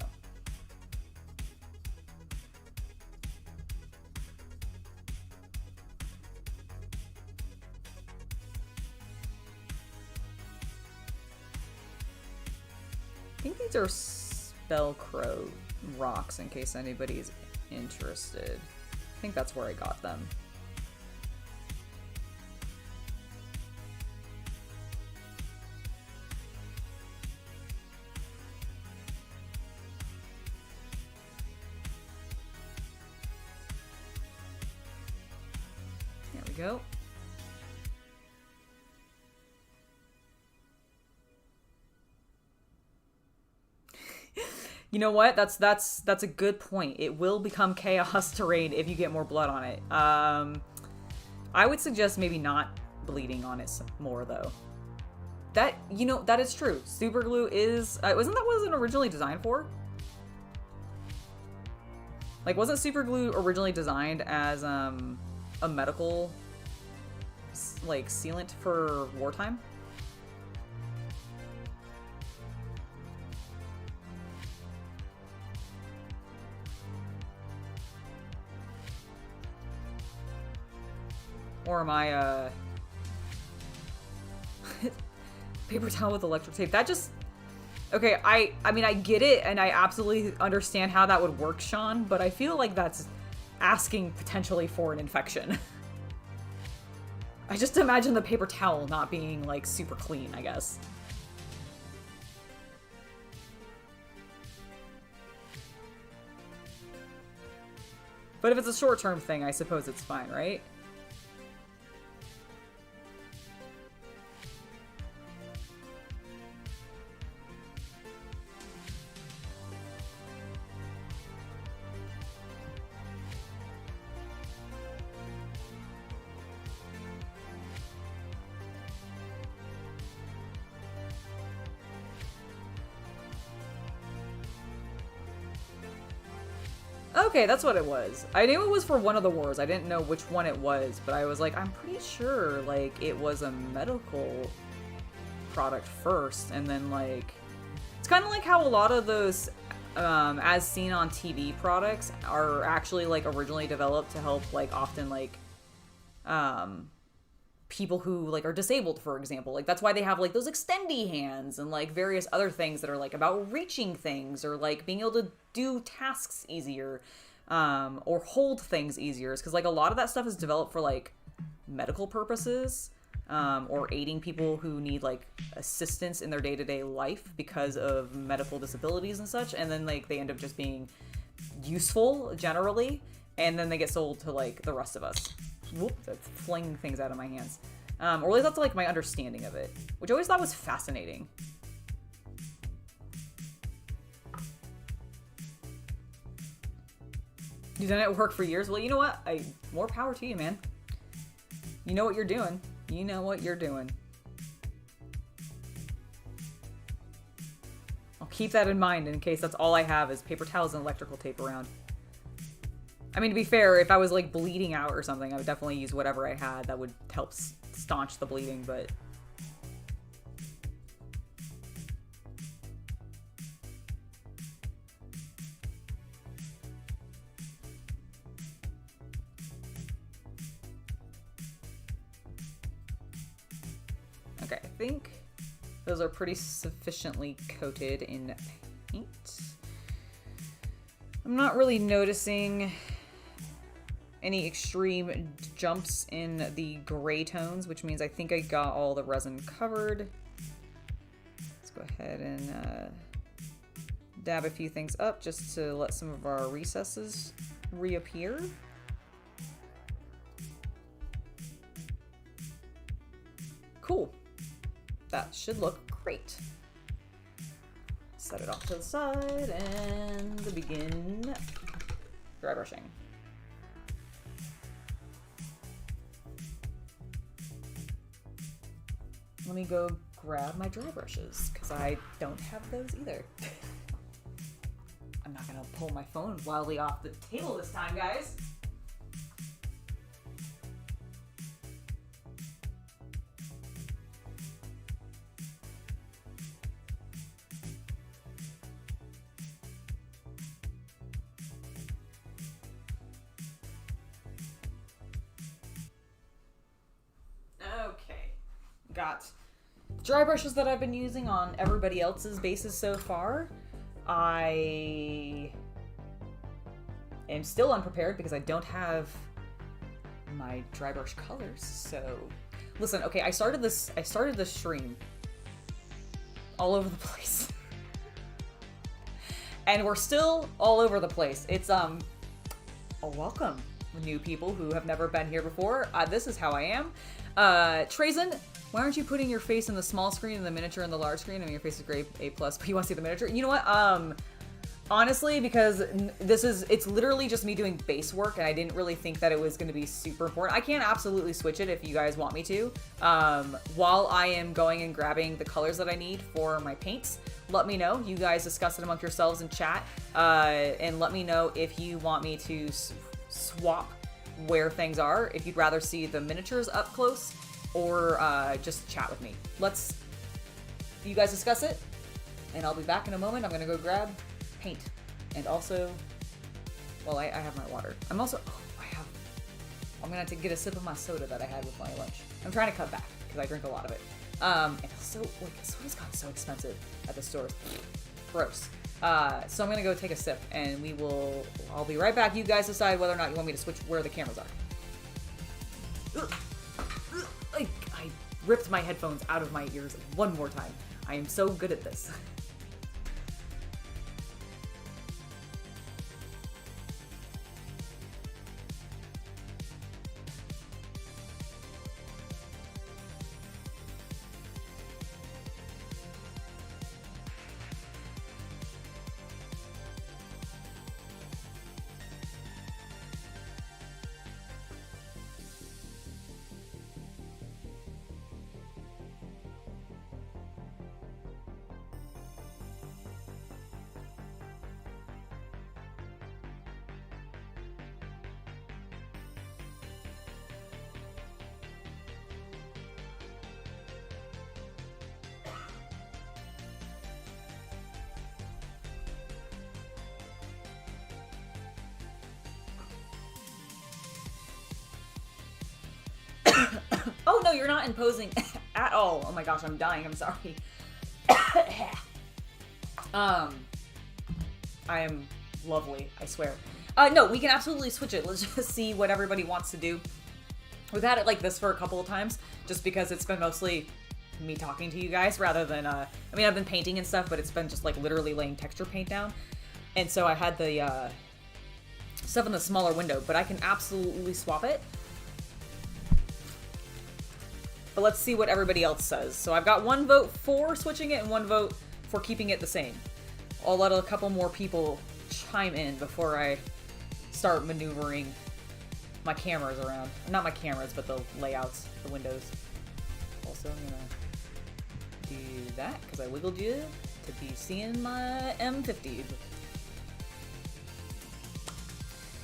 I think these are Spellcrow rocks in case anybody's interested. I think that's where I got them. There we go. You know what? That's a good point. It will become chaos terrain if you get more blood on it. I would suggest maybe not bleeding on it more though. That, you know, that is true. Super glue is wasn't that what it was originally designed for? Like, wasn't super glue originally designed as a medical like sealant for wartime? Or am I, paper towel with electric tape? That just... Okay, I mean, I get it, and I absolutely understand how that would work, Sean, but I feel like that's asking potentially for an infection. I just imagine the paper towel not being, like, super clean, I guess. But if it's a short-term thing, I suppose it's fine, right? Okay, that's what it was. I knew it was for one of the wars. I didn't know which one it was, but I was like, I'm pretty sure, like, it was a medical product first, and then, like... It's kind of like how a lot of those, as seen on TV products are actually, like, originally developed to help, like, often, like, people who, like, are disabled, for example. Like, that's why they have, like, those extendy hands and, like, various other things that are, like, about reaching things or, like, being able to do tasks easier, or hold things easier. Because, like, a lot of that stuff is developed for, like, medical purposes, or aiding people who need, like, assistance in their day-to-day life because of medical disabilities and such. And then, like, they end up just being useful, generally. And then they get sold to, like, the rest of us. Whoop, that's flinging things out of my hands. Or at least that's, like, my understanding of it. Which I always thought was fascinating. You've done it at work for years? Well, you know what? More power to you, man. You know what you're doing. You know what you're doing. I'll keep that in mind in case that's all I have is paper towels and electrical tape around. I mean, to be fair, if I was, like, bleeding out or something, I would definitely use whatever I had that would help staunch the bleeding, but... Okay, I think those are pretty sufficiently coated in paint. I'm not really noticing any extreme jumps in the gray tones, which means I think I got all the resin covered. Let's go ahead and dab a few things up just to let some of our recesses reappear. Cool. That should look great. set it off to the side and begin dry brushing. Let me go grab my dry brushes, because I don't have those either. I'm not gonna pull my phone wildly off the table this time, guys. Okay, got dry brushes that I've been using on everybody else's bases so far. I am still unprepared because I don't have my dry brush colors. So, listen, okay, I started this stream all over the place. And we're still all over the place. It's welcome, new people who have never been here before. This is how I am. Trazen, why aren't you putting your face in the small screen and the miniature in the large screen? I mean, your face is great, A+, but you want to see the miniature? You know what? Honestly, because it's literally just me doing base work, and I didn't really think that it was going to be super important. I can absolutely switch it if you guys want me to. While I am going and grabbing the colors that I need for my paints, let me know. You guys discuss it amongst yourselves in chat, and let me know if you want me to swap where things are, if you'd rather see the miniatures up close, or just chat with me. You guys discuss it, and I'll be back in a moment. I'm gonna go grab paint, and also, well, I have my water. I'm gonna have to get a sip of my soda that I had with my lunch. I'm trying to cut back, because I drink a lot of it. And also, like, soda's gotten so expensive at the stores. Gross. So I'm gonna go take a sip, and I'll be right back. You guys decide whether or not you want me to switch where the cameras are. I ripped my headphones out of my ears one more time. I am so good at this. Oh no, you're not imposing at all. Oh my gosh, I'm dying. I'm sorry. I am lovely, I swear. No, we can absolutely switch it. Let's just see what everybody wants to do. We've had it like this for a couple of times, just because it's been mostly me talking to you guys rather than, I mean, I've been painting and stuff, but it's been just like literally laying texture paint down. And so I had the stuff in the smaller window, but I can absolutely swap it. But let's see what everybody else says. So I've got one vote for switching it and one vote for keeping it the same. I'll let a couple more people chime in before I start maneuvering my cameras around. Not my cameras, but the layouts, the windows. Also, I'm gonna do that because I wiggled you to be seeing my M50.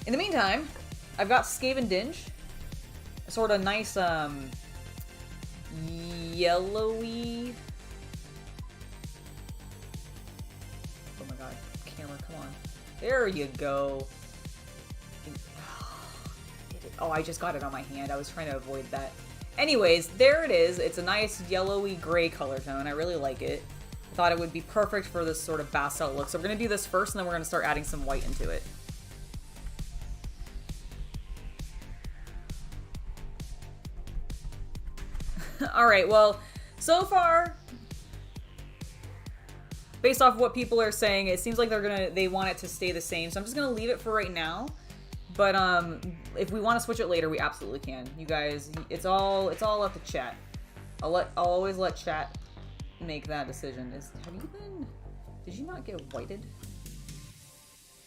In the meantime, I've got Skaven Dinge. A sort of nice, yellowy. Oh my god, camera, come on. There you go. Oh, I just got it on my hand. I was trying to avoid that. Anyways, there it is. It's a nice yellowy gray color tone. I really like it. I thought it would be perfect for this sort of pastel look. So we're going to do this first, and then we're going to start adding some white into it. Alright, well, so far, based off what people are saying, it seems like they want it to stay the same. So I'm just going to leave it for right now. But if we want to switch it later, we absolutely can. You guys, it's all up to chat. I'll always let chat make that decision. Have you been Did you not get whited?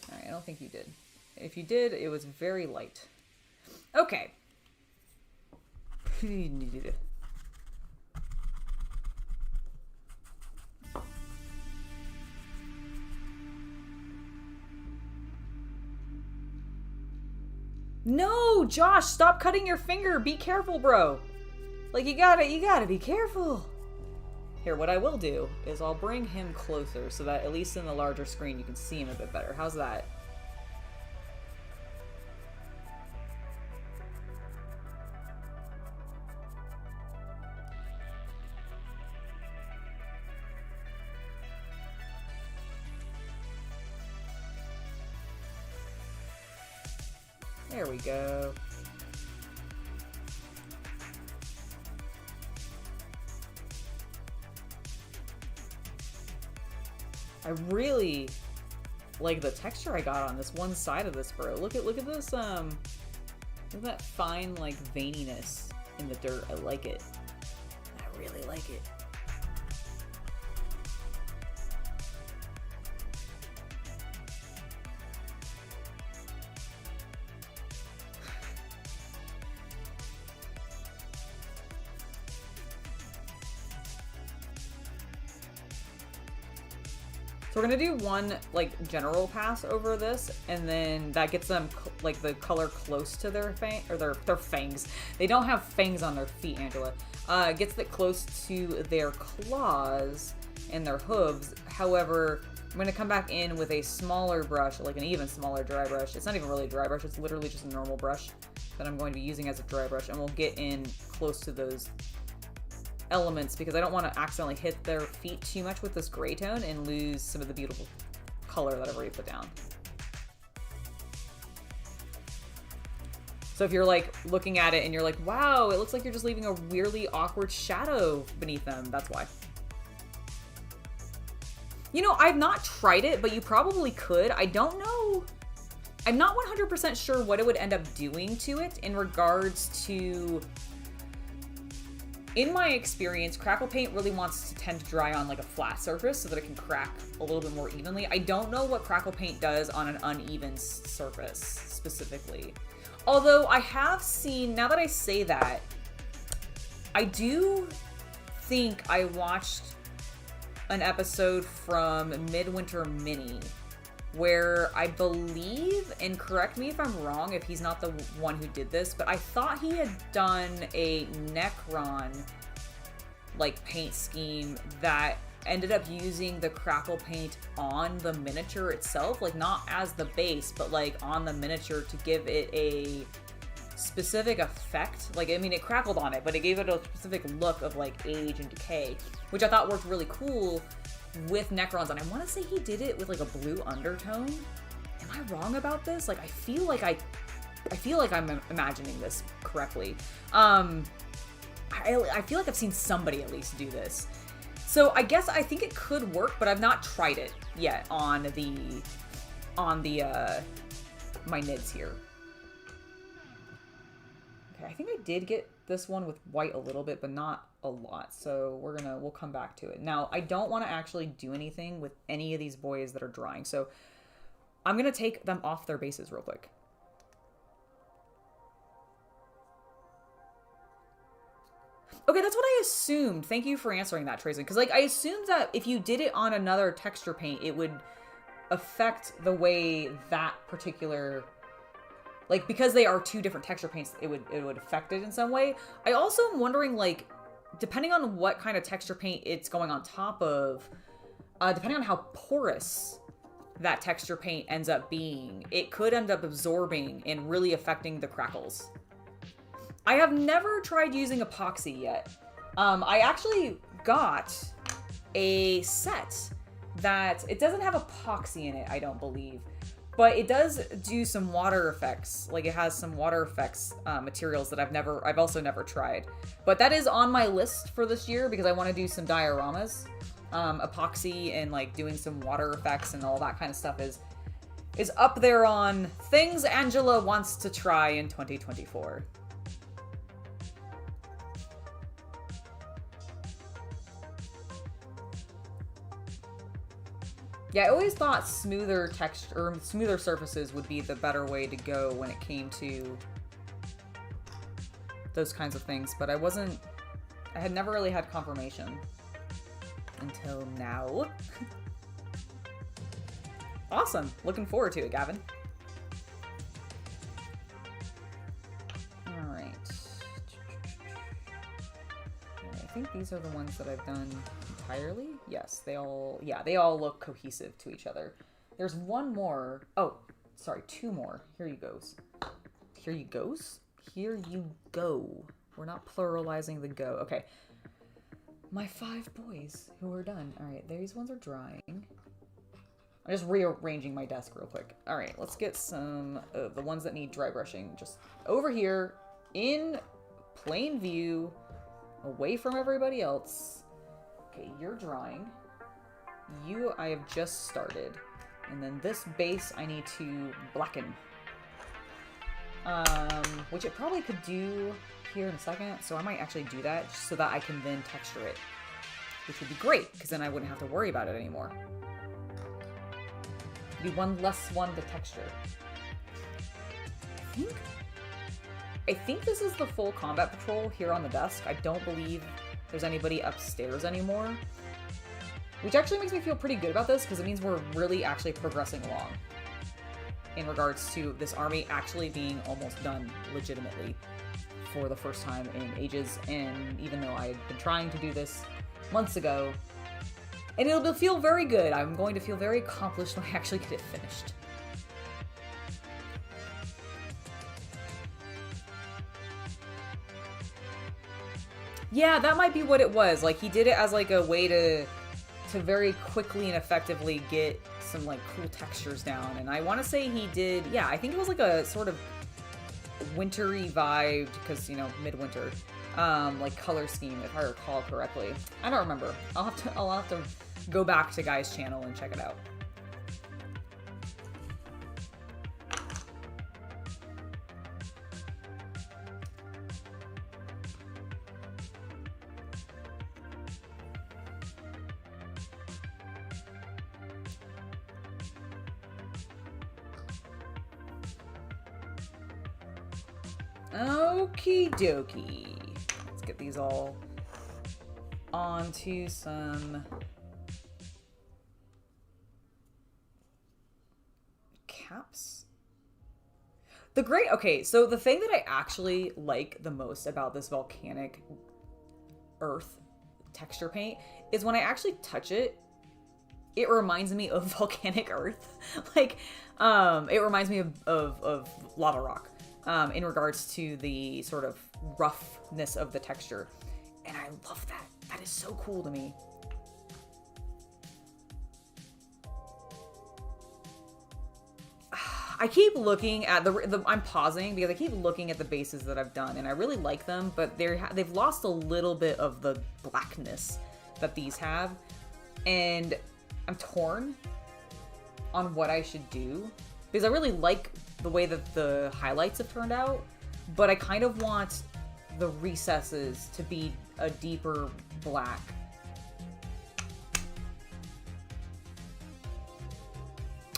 Alright, I don't think you did. If you did, it was very light. Okay. No, Josh, stop cutting your finger. Be careful, bro. Like, you gotta be careful. Here, what I will do is I'll bring him closer so that at least in the larger screen you can see him a bit better. How's that? There we go. I really like the texture I got on this one side of this, bro. Look at this, look at that fine, like, veininess in the dirt. I like it. I really like it. So we're gonna do one, like, general pass over this, and then that gets them, like, the color close to their fang, or their fangs. They don't have fangs on their feet, Angela. Gets it close to their claws and their hooves. However, I'm gonna come back in with a smaller brush, like an even smaller dry brush. It's not even really a dry brush, it's literally just a normal brush that I'm going to be using as a dry brush, and we'll get in close to those elements because I don't want to accidentally hit their feet too much with this gray tone and lose some of the beautiful color that I've already put down. So if you're like looking at it and you're like, wow, it looks like you're just leaving a weirdly awkward shadow beneath them, that's why. You know, I've not tried it, but you probably could. I don't know. I'm not 100% sure what it would end up doing to it in regards to... In my experience, crackle paint really wants to tend to dry on like a flat surface so that it can crack a little bit more evenly. I don't know what crackle paint does on an uneven surface specifically. Although I have seen, now that I say that, I do think I watched an episode from Midwinter Mini where I believe, and correct me if I'm wrong if he's not the one who did this, but I thought he had done a Necron like paint scheme that ended up using the crackle paint on the miniature itself, like not as the base, but like on the miniature to give it a specific effect. Like, I mean, it crackled on it, but it gave it a specific look of like age and decay, which I thought worked really cool with Necrons, and I want to say he did it with like a blue undertone. Am I wrong about this? Like, I feel like I'm imagining this correctly. I feel like I've seen somebody at least do this. So I guess I think it could work, but I've not tried it yet on the my nids here. Okay, I think I did get this one with white a little bit, but not a lot. So we'll come back to it. Now, I don't want to actually do anything with any of these boys that are drying. So I'm going to take them off their bases real quick. Okay, that's what I assumed. Thank you for answering that, Tracy. Because, like, I assumed that if you did it on another texture paint, it would affect the way that particular... Like, because they are two different texture paints, it would affect it in some way. I also am wondering, like, depending on what kind of texture paint it's going on top of, depending on how porous that texture paint ends up being, it could end up absorbing and really affecting the crackles. I have never tried using epoxy yet. I actually got a set that, it doesn't have epoxy in it, I don't believe. But it does do some water effects. Like, it has some water effects materials that I've also never tried. But that is on my list for this year because I want to do some dioramas. Epoxy and like doing some water effects and all that kind of stuff is up there on things Angela wants to try in 2024. Yeah, I always thought smoother texture or smoother surfaces would be the better way to go when it came to those kinds of things, but I had never really had confirmation until now. Awesome. Looking forward to it, Gavin. All right. I think these are the ones that I've done entirely. Yes, they all look cohesive to each other. There's one more. Oh, sorry, two more. Here you goes. Here you goes? Here you go. We're not pluralizing the go. Okay. My 5 boys who are done. All right, these ones are drying. I'm just rearranging my desk real quick. All right, let's get some of the ones that need dry brushing just over here in plain view, away from everybody else. Okay, you're drying. You, I have just started. And then this base I need to blacken. Which it probably could do here in a second, so I might actually do that just so that I can then texture it. Which would be great, because then I wouldn't have to worry about it anymore. Be one less one to texture. I think this is the full combat patrol here on the desk. I don't believe there's anybody upstairs anymore. Which actually makes me feel pretty good about this, because it means we're really actually progressing along in regards to this army actually being almost done legitimately for the first time in ages. And even though I had been trying to do this months ago, and it'll feel very good. I'm going to feel very accomplished when I actually get it finished. Yeah, that might be what it was. Like, he did it as like a way to very quickly and effectively get some like cool textures down. And I want to say he did, yeah, I think it was like a sort of wintry vibe, because, you know, midwinter, like color scheme, if I recall correctly. I don't remember. I'll have to go back to Guy's channel and check it out. Okie dokie. Let's get these all onto some caps. Okay, so the thing that I actually like the most about this volcanic earth texture paint is when I actually touch it, it reminds me of volcanic earth. Like, it reminds me of lava rock. In regards to the sort of roughness of the texture. And I love that. That is so cool to me. I keep looking at I'm pausing because I keep looking at the bases that I've done, and I really like them, but they've lost a little bit of the blackness that these have, and I'm torn on what I should do, because I really like the way that the highlights have turned out, but I kind of want the recesses to be a deeper black.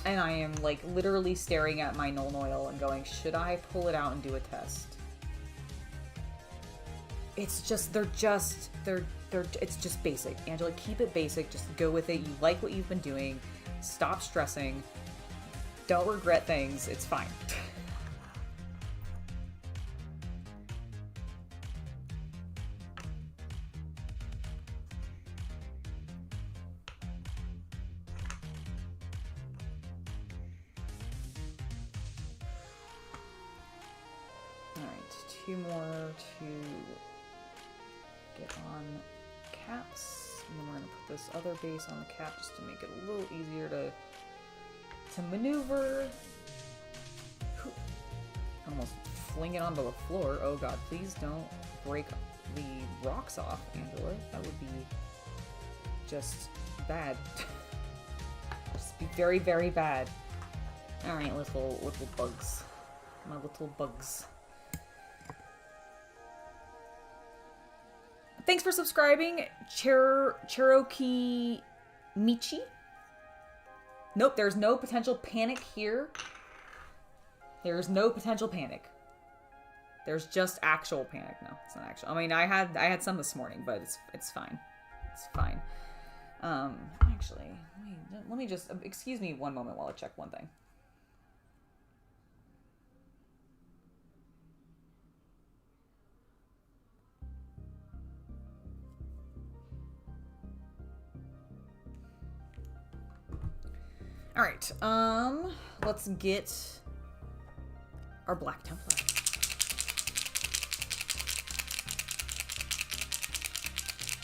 And I am like literally staring at my Null Oil and going, should I pull it out and do a test? It's just, it's just basic. Angela, keep it basic. Just go with it. You like what you've been doing. Stop stressing. Don't regret things. It's fine. Alright, 2 more to get on caps. And then we're going to put this other base on the cap just to make it a little easier to maneuver. Almost fling it onto the floor. Oh god, please don't break the rocks off, Angela. That would be just bad. Just be very, very bad. Alright, little bugs. My little bugs. Thanks for subscribing, Cherokee Michi. Nope, there's no potential panic here. There's no potential panic. There's just actual panic. No, it's not actual. I mean, I had some this morning, but it's fine. It's fine. Actually, let me just excuse me one moment while I check one thing. All right. Let's get our Black Templar.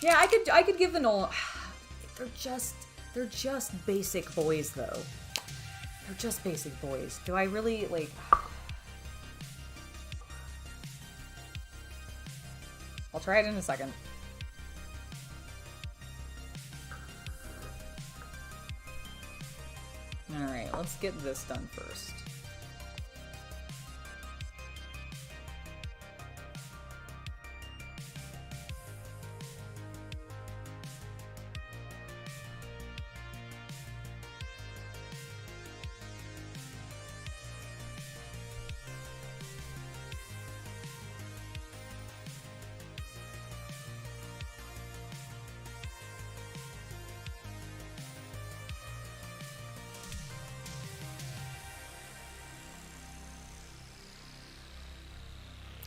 Yeah, I could give the Nolan. They're just basic boys though. They're just basic boys. Do I really like? I'll try it in a second. Alright, let's get this done first.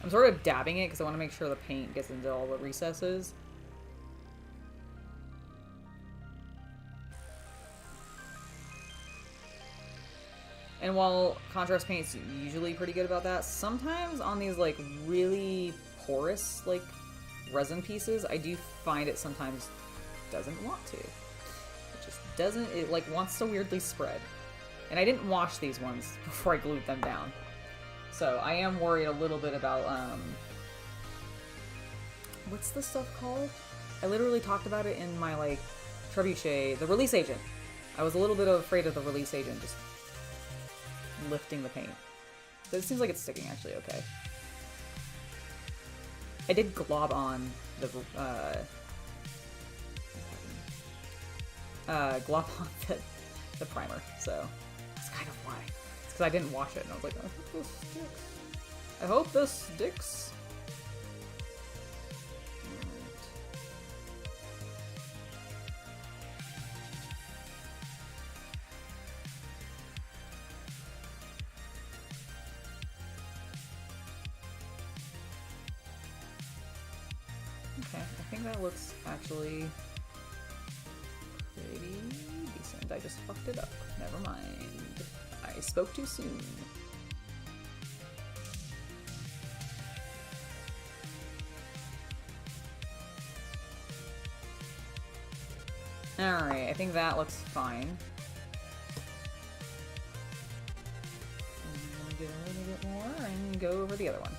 I'm sort of dabbing it because I want to make sure the paint gets into all the recesses. And while contrast paint's usually pretty good about that, sometimes on these like really porous like resin pieces, I do find it sometimes doesn't want to. It just doesn't, it like wants to weirdly spread. And I didn't wash these ones before I glued them down. So I am worried a little bit about, what's this stuff called? I literally talked about it in my, like, trebuchet, the release agent. I was a little bit afraid of the release agent just lifting the paint. But it seems like it's sticking actually okay. I did glob on the, the primer, so that's kind of why. Because I didn't wash it, and I was like, I hope this sticks. I hope this sticks. Okay, I think that looks actually pretty decent. I just fucked it up. Never mind. I spoke too soon. Alright, I think that looks fine. I'm gonna get a little bit more and go over the other one.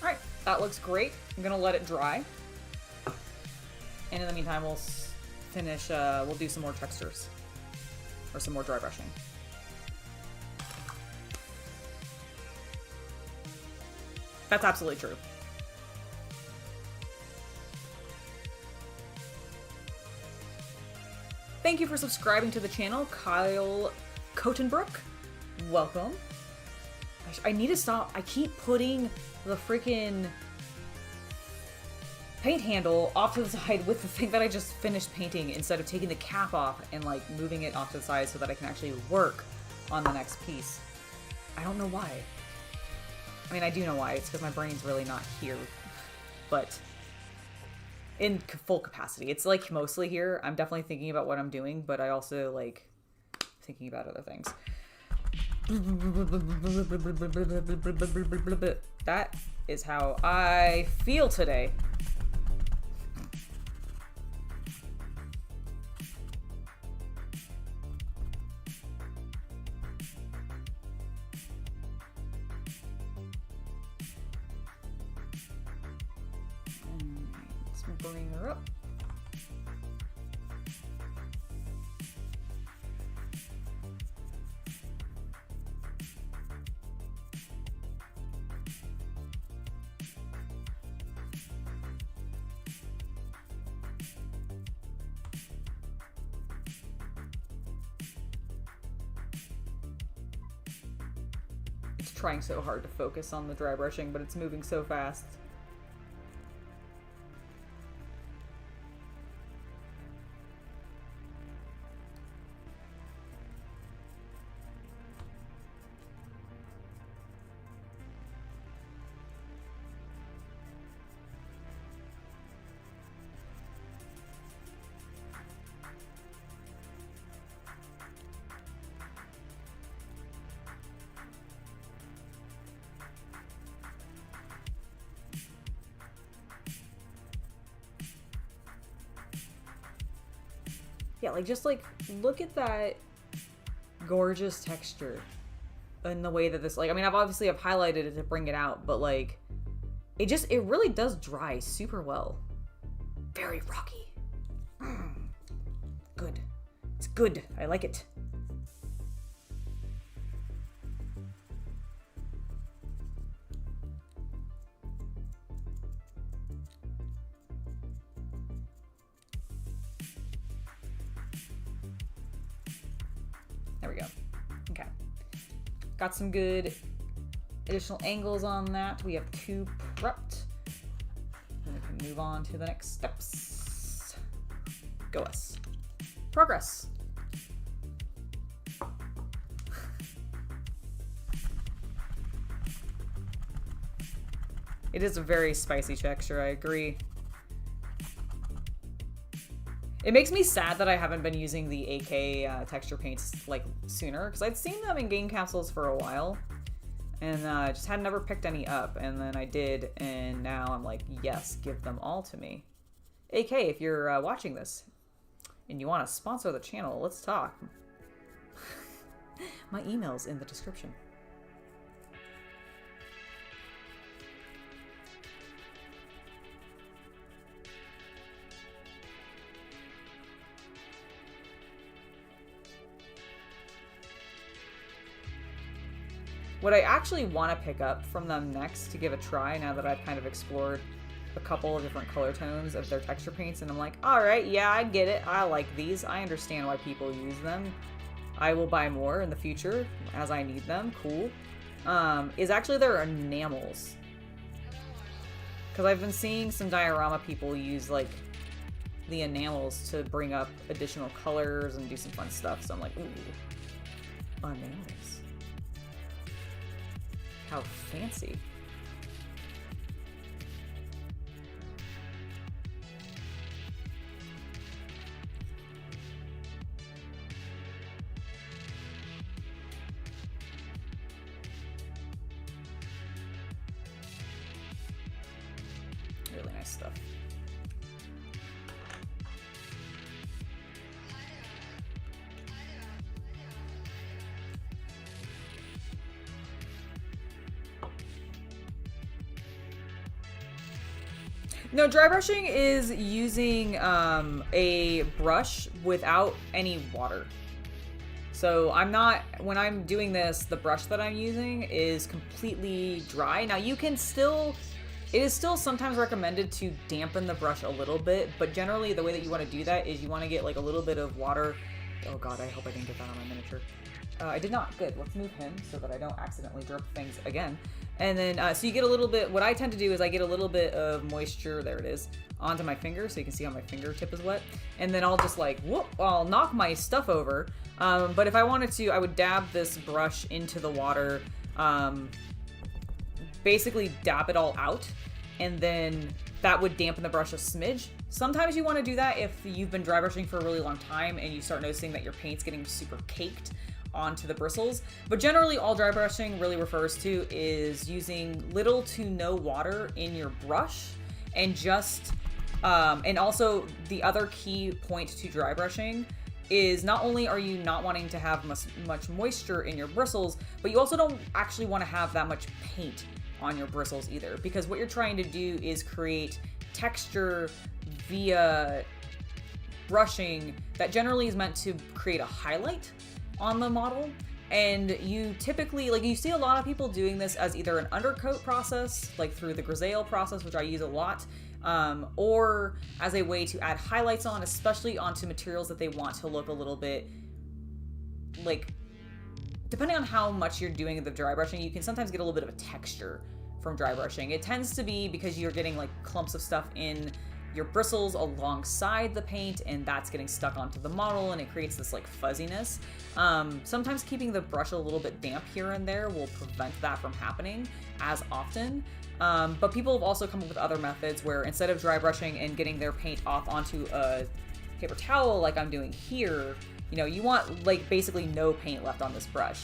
Alright, that looks great. I'm gonna let it dry. And in the meantime, we'll finish, we'll do some more textures. Or some more dry brushing. That's absolutely true. Thank you for subscribing to the channel, Kyle Cotenbrook. Welcome. I need to stop. I keep putting the freaking paint handle off to the side with the thing that I just finished painting instead of taking the cap off and like moving it off to the side so that I can actually work on the next piece. I don't know why. I mean, I do know why. It's because my brain's really not here, but in full capacity. It's like mostly here. I'm definitely thinking about what I'm doing, but I also like thinking about other things. That is how I feel today. Let's bring her up. Trying so hard to focus on the dry brushing, but it's moving so fast. Yeah, like, just, like, look at that gorgeous texture and the way that this, like, I mean, I've highlighted it to bring it out, but, like, it really does dry super well. Very rocky. Good. It's good. I like it. There we go. Okay. Got some good additional angles on that. We have 2 prepped. And we can move on to the next steps. Go us. Progress. It is a very spicy texture, I agree. It makes me sad that I haven't been using the AK texture paints like sooner, because I'd seen them in game capsules for a while, and just had never picked any up, and then I did, and now I'm like, yes, give them all to me. AK, if you're watching this, and you want to sponsor the channel, let's talk. My email's in the description. What I actually want to pick up from them next to give a try, now that I've kind of explored a couple of different color tones of their texture paints, and I'm like, alright, yeah, I get it. I like these. I understand why people use them. I will buy more in the future as I need them. Cool. Is actually their enamels. Because I've been seeing some diorama people use, like, the enamels to bring up additional colors and do some fun stuff. So I'm like, ooh. Enamels. How fancy. Really nice stuff. No, dry brushing is using a brush without any water. So when I'm doing this, the brush that I'm using is completely dry. Now you can still, it is still sometimes recommended to dampen the brush a little bit, but generally the way that you want to do that is you want to get like a little bit of water. Oh god, I hope I didn't get that on my miniature. I did not. Good. Let's move him so that I don't accidentally drop things again. And then, so you get a little bit, what I tend to do is I get a little bit of moisture, there it is, onto my finger, so you can see how my fingertip is wet. And then I'll just like, whoop, I'll knock my stuff over. But if I wanted to, I would dab this brush into the water, basically dab it all out, and then that would dampen the brush a smidge. Sometimes you want to do that if you've been dry brushing for a really long time and you start noticing that your paint's getting super caked onto the bristles. But generally, all dry brushing really refers to is using little to no water in your brush, and just and also the other key point to dry brushing is not only are you not wanting to have much moisture in your bristles, but you also don't actually want to have that much paint on your bristles either, because what you're trying to do is create texture via brushing that generally is meant to create a highlight on the model. And you typically, like, you see a lot of people doing this as either an undercoat process, like through the grisaille process, which I use a lot, or as a way to add highlights on, especially onto materials that they want to look a little bit, like, depending on how much you're doing the dry brushing, you can sometimes get a little bit of a texture from dry brushing. It tends to be because you're getting like clumps of stuff in your bristles alongside the paint, and that's getting stuck onto the model, and it creates this like fuzziness. Sometimes keeping the brush a little bit damp here and there will prevent that from happening as often. But people have also come up with other methods where instead of dry brushing and getting their paint off onto a paper towel like I'm doing here, you know, you want like basically no paint left on this brush.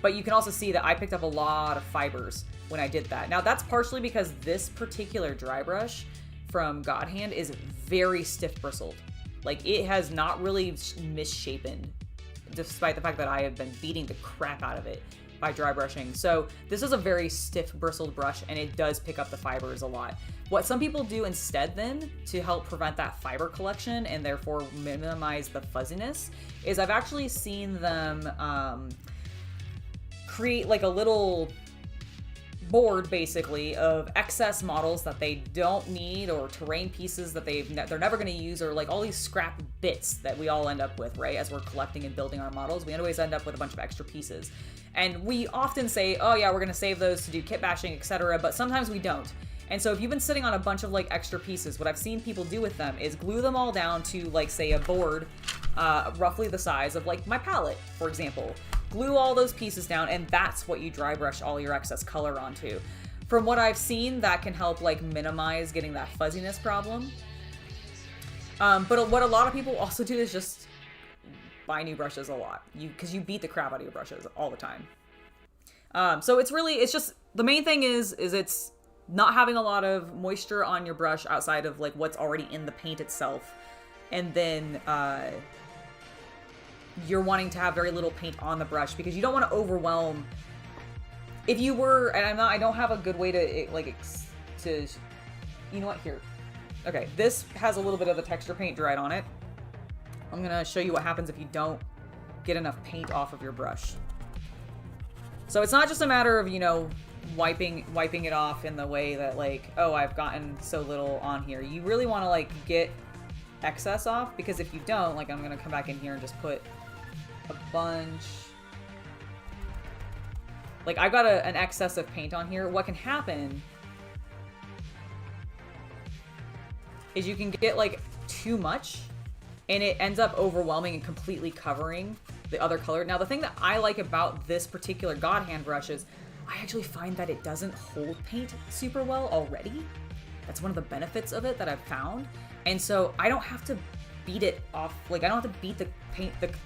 But you can also see that I picked up a lot of fibers when I did that. Now that's partially because this particular dry brush from God Hand is very stiff bristled. Like, it has not really misshapen, despite the fact that I have been beating the crap out of it by dry brushing. So this is a very stiff bristled brush, and it does pick up the fibers a lot. What some people do instead then to help prevent that fiber collection and therefore minimize the fuzziness is I've actually seen them create like a little board basically of excess models that they don't need, or terrain pieces that they're never going to use, or like all these scrap bits that we all end up with, right? As we're collecting and building our models, we always end up with a bunch of extra pieces. And we often say, oh yeah, we're going to save those to do kit bashing, etc. But sometimes we don't. And so if you've been sitting on a bunch of like extra pieces, what I've seen people do with them is glue them all down to like, say, a board roughly the size of like my palette, for example. Glue all those pieces down, and that's what you dry brush all your excess color onto. From what I've seen, that can help like minimize getting that fuzziness problem. But what a lot of people also do is just buy new brushes a lot, because you beat the crap out of your brushes all the time. So it's just, the main thing is it's not having a lot of moisture on your brush outside of like what's already in the paint itself, and then you're wanting to have very little paint on the brush because you don't want to overwhelm. If you were, and I don't have a good way to you know what, here. Okay, this has a little bit of the texture paint dried on it. I'm gonna show you what happens if you don't get enough paint off of your brush. So it's not just a matter of, you know, wiping it off in the way that like, oh, I've gotten so little on here. You really want to like get excess off, because if you don't, like, I'm gonna come back in here and just put a bunch, like I got an excess of paint on here. What can happen is you can get like too much, and it ends up overwhelming and completely covering the other color. Now the thing that I like about this particular God Hand brush is I actually find that it doesn't hold paint super well already. That's one of the benefits of it that I've found. And so I don't have to beat it off, like I don't have to beat the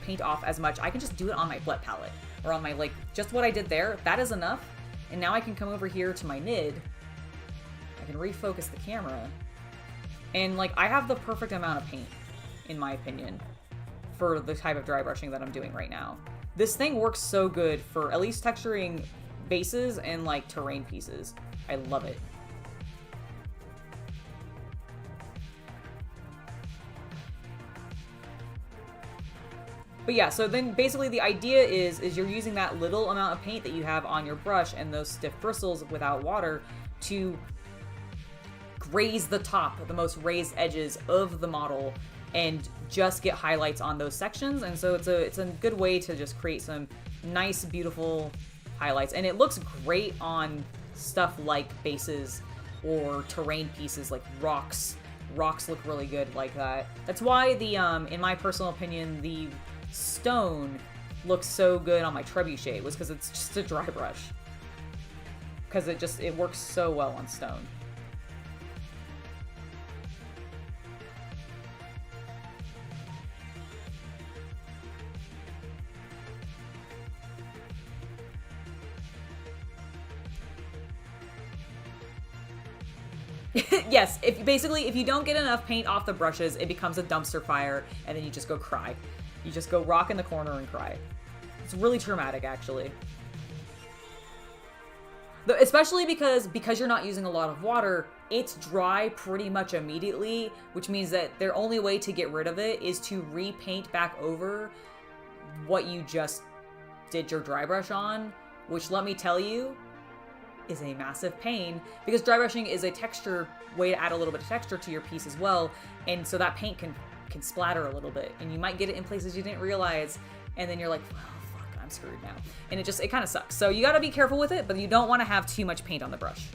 paint off as much. I can just do it on my wet palette, or on my, like, just what I did there. That is enough. And now I can come over here to my nid. I can refocus the camera. And like, I have the perfect amount of paint, in my opinion, for the type of dry brushing that I'm doing right now. This thing works so good for at least texturing bases and like terrain pieces. I love it. But yeah, so then basically the idea is you're using that little amount of paint that you have on your brush and those stiff bristles without water to graze the top, the most raised edges of the model, and just get highlights on those sections. And so it's a good way to just create some nice, beautiful highlights. And it looks great on stuff like bases or terrain pieces like rocks. Rocks look really good like that. That's why the, in my personal opinion, the stone looks so good on my trebuchet, was because it's just a dry brush. Because it works so well on stone. Yes, if you don't get enough paint off the brushes, it becomes a dumpster fire, and then you just go cry. You just go rock in the corner and cry. It's really traumatic, actually. Especially because you're not using a lot of water, it's dry pretty much immediately, which means that their only way to get rid of it is to repaint back over what you just did your dry brush on, which, let me tell you, is a massive pain, because dry brushing is a texture way to add a little bit of texture to your piece as well, and so that paint can splatter a little bit, and you might get it in places you didn't realize, and then you're like, well, fuck, I'm screwed now. And it kind of sucks. So you gotta be careful with it, but you don't want to have too much paint on the brush.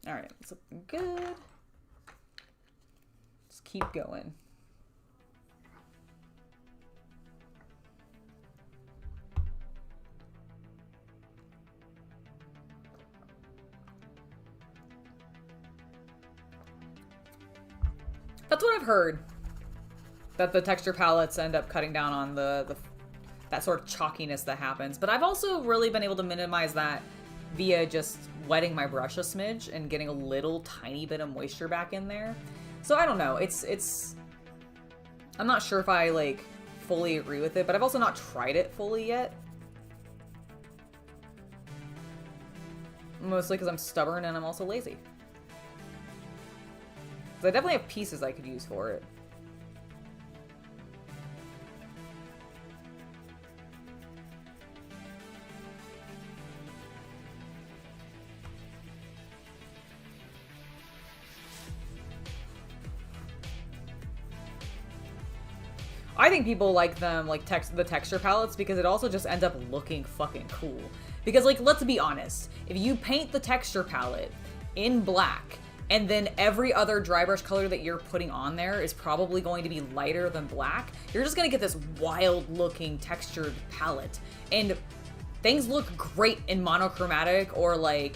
All right, it's looking good. Just keep going. That's what I've heard. That the texture palettes end up cutting down on that sort of chalkiness that happens. But I've also really been able to minimize that via just wetting my brush a smidge and getting a little tiny bit of moisture back in there. So I don't know. It's I'm not sure if I like fully agree with it, but I've also not tried it fully yet. Mostly because I'm stubborn and I'm also lazy. So I definitely have pieces I could use for it. I think people like them, like the texture palettes, because it also just ends up looking fucking cool. Because, like, let's be honest, if you paint the texture palette in black, and then every other dry brush color that you're putting on there is probably going to be lighter than black, you're just gonna get this wild looking textured palette. And things look great in monochromatic or like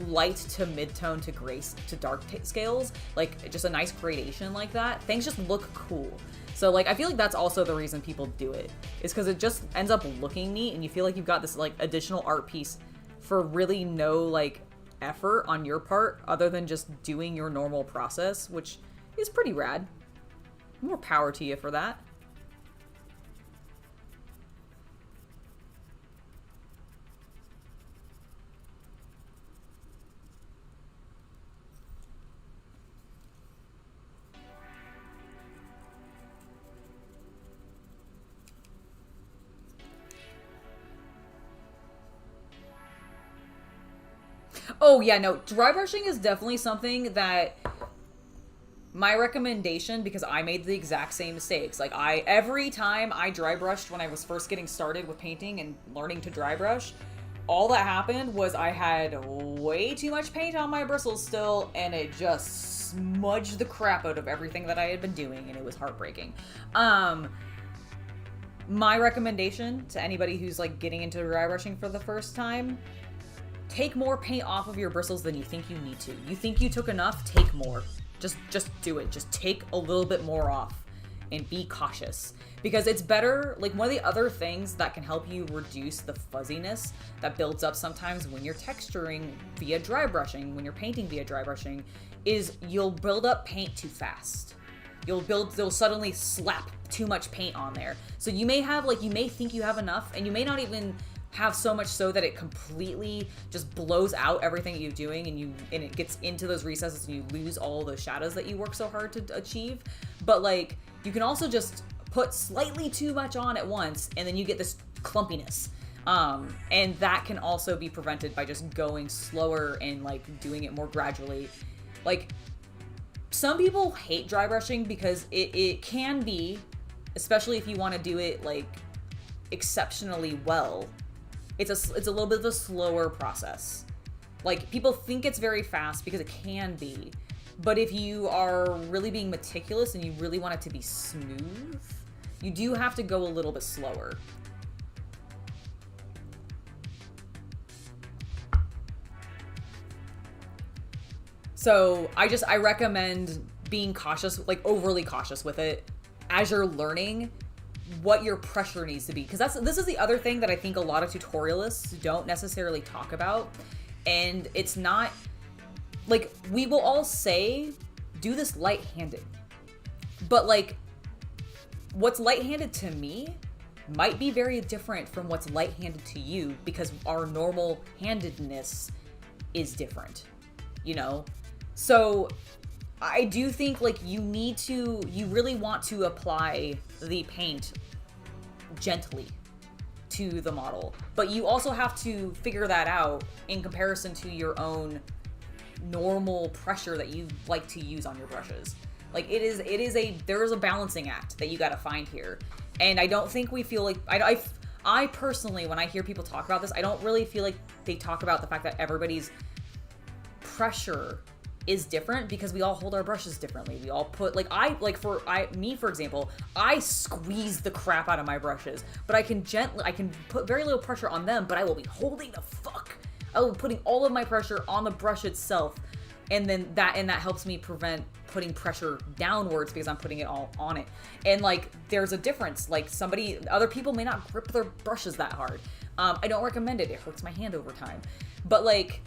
light to mid-tone to gray to dark scales, like just a nice gradation like that. Things just look cool. So like I feel like that's also the reason people do it, is because it just ends up looking neat and you feel like you've got this like additional art piece for really no like effort on your part other than just doing your normal process, which is pretty rad. More power to you for that. Oh yeah, no, dry brushing is definitely something that my recommendation, because I made the exact same mistakes. Like every time I dry brushed when I was first getting started with painting and learning to dry brush, all that happened was I had way too much paint on my bristles still, and it just smudged the crap out of everything that I had been doing, and it was heartbreaking. My recommendation to anybody who's like getting into dry brushing for the first time: take more paint off of your bristles than you think you need to. You think you took enough, take more. Just do it. Just take a little bit more off and be cautious. Because it's better, like one of the other things that can help you reduce the fuzziness that builds up sometimes when you're texturing via dry brushing, when you're painting via dry brushing, is you'll build up paint too fast. You'll suddenly slap too much paint on there. So you may have, like, you may think you have enough, and you may not even have so much so that it completely just blows out everything that you're doing, and it gets into those recesses and you lose all the shadows that you work so hard to achieve. But like, you can also just put slightly too much on at once, and then you get this clumpiness. And that can also be prevented by just going slower and like doing it more gradually. Like, some people hate dry brushing because it can be, especially if you want to do it like exceptionally well, it's a little bit of a slower process. Like, people think it's very fast because it can be, but if you are really being meticulous and you really want it to be smooth, you do have to go a little bit slower. So I recommend being cautious, like overly cautious with it. as you're learning what your pressure needs to be. Because this is the other thing that I think a lot of tutorialists don't necessarily talk about. And it's not, like, we will all say, do this light-handed. But, like, what's light-handed to me might be very different from what's light-handed to you, because our normal handedness is different, you know? So I do think, like, you really want to apply the paint gently to the model, but you also have to figure that out in comparison to your own normal pressure that you like to use on your brushes. Like, there is a balancing act that you got to find here. And I don't think we feel like, I personally, when I hear people talk about this, I don't really feel like they talk about the fact that everybody's pressure is different, because we all hold our brushes differently. We all put, me, for example, I squeeze the crap out of my brushes, but I can put very little pressure on them, but I will be holding I will be putting all of my pressure on the brush itself. And then that helps me prevent putting pressure downwards, because I'm putting it all on it. And, like, there's a difference. Like, other people may not grip their brushes that hard. I don't recommend it. It hurts my hand over time. But, like,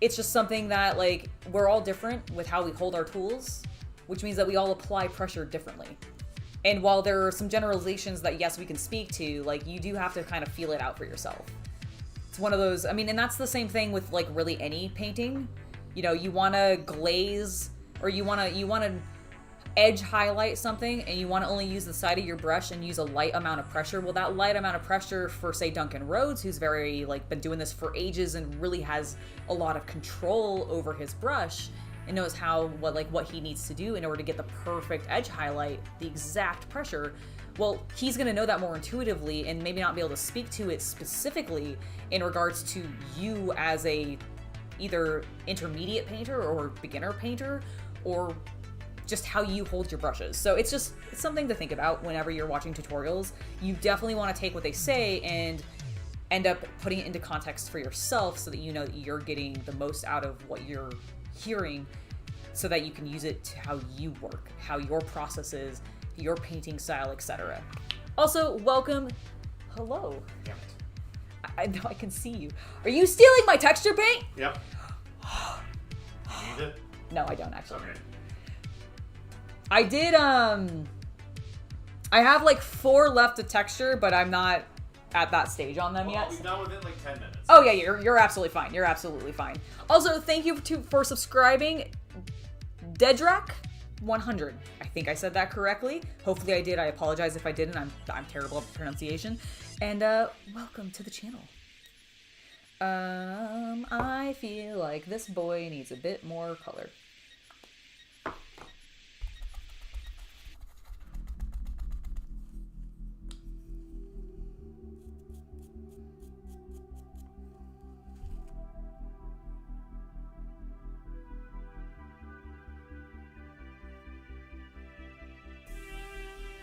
it's just something that, like, we're all different with how we hold our tools, which means that we all apply pressure differently. And while there are some generalizations that, yes, we can speak to, like, you do have to kind of feel it out for yourself. It's one of those, I mean, and that's the same thing with, like, really any painting. You know, you want to glaze, or you want to edge highlight something, and you want to only use the side of your brush and use a light amount of pressure. Well, that light amount of pressure for, say, Duncan Rhodes, who's very, like, been doing this for ages and really has a lot of control over his brush and knows what he needs to do in order to get the perfect edge highlight, the exact pressure. Well, he's going to know that more intuitively and maybe not be able to speak to it specifically in regards to you as a either intermediate painter or beginner painter, or just how you hold your brushes. So it's something to think about whenever you're watching tutorials. You definitely want to take what they say and end up putting it into context for yourself, so that you know that you're getting the most out of what you're hearing, so that you can use it to how you work, how your process is, your painting style, etc. Also, welcome. Hello. Damn it. I know I can see you. Are you stealing my texture paint? Yep. You need it? No, I don't actually. Okay. I did, I have like 4 left to texture, but I'm not at that stage on them yet. We've done within like 10 minutes. Oh yeah, you're absolutely fine. You're absolutely fine. Also, thank you for subscribing, Dedrak 100. I think I said that correctly. Hopefully I did. I apologize if I didn't. I'm terrible at pronunciation. And welcome to the channel. I feel like this boy needs a bit more color.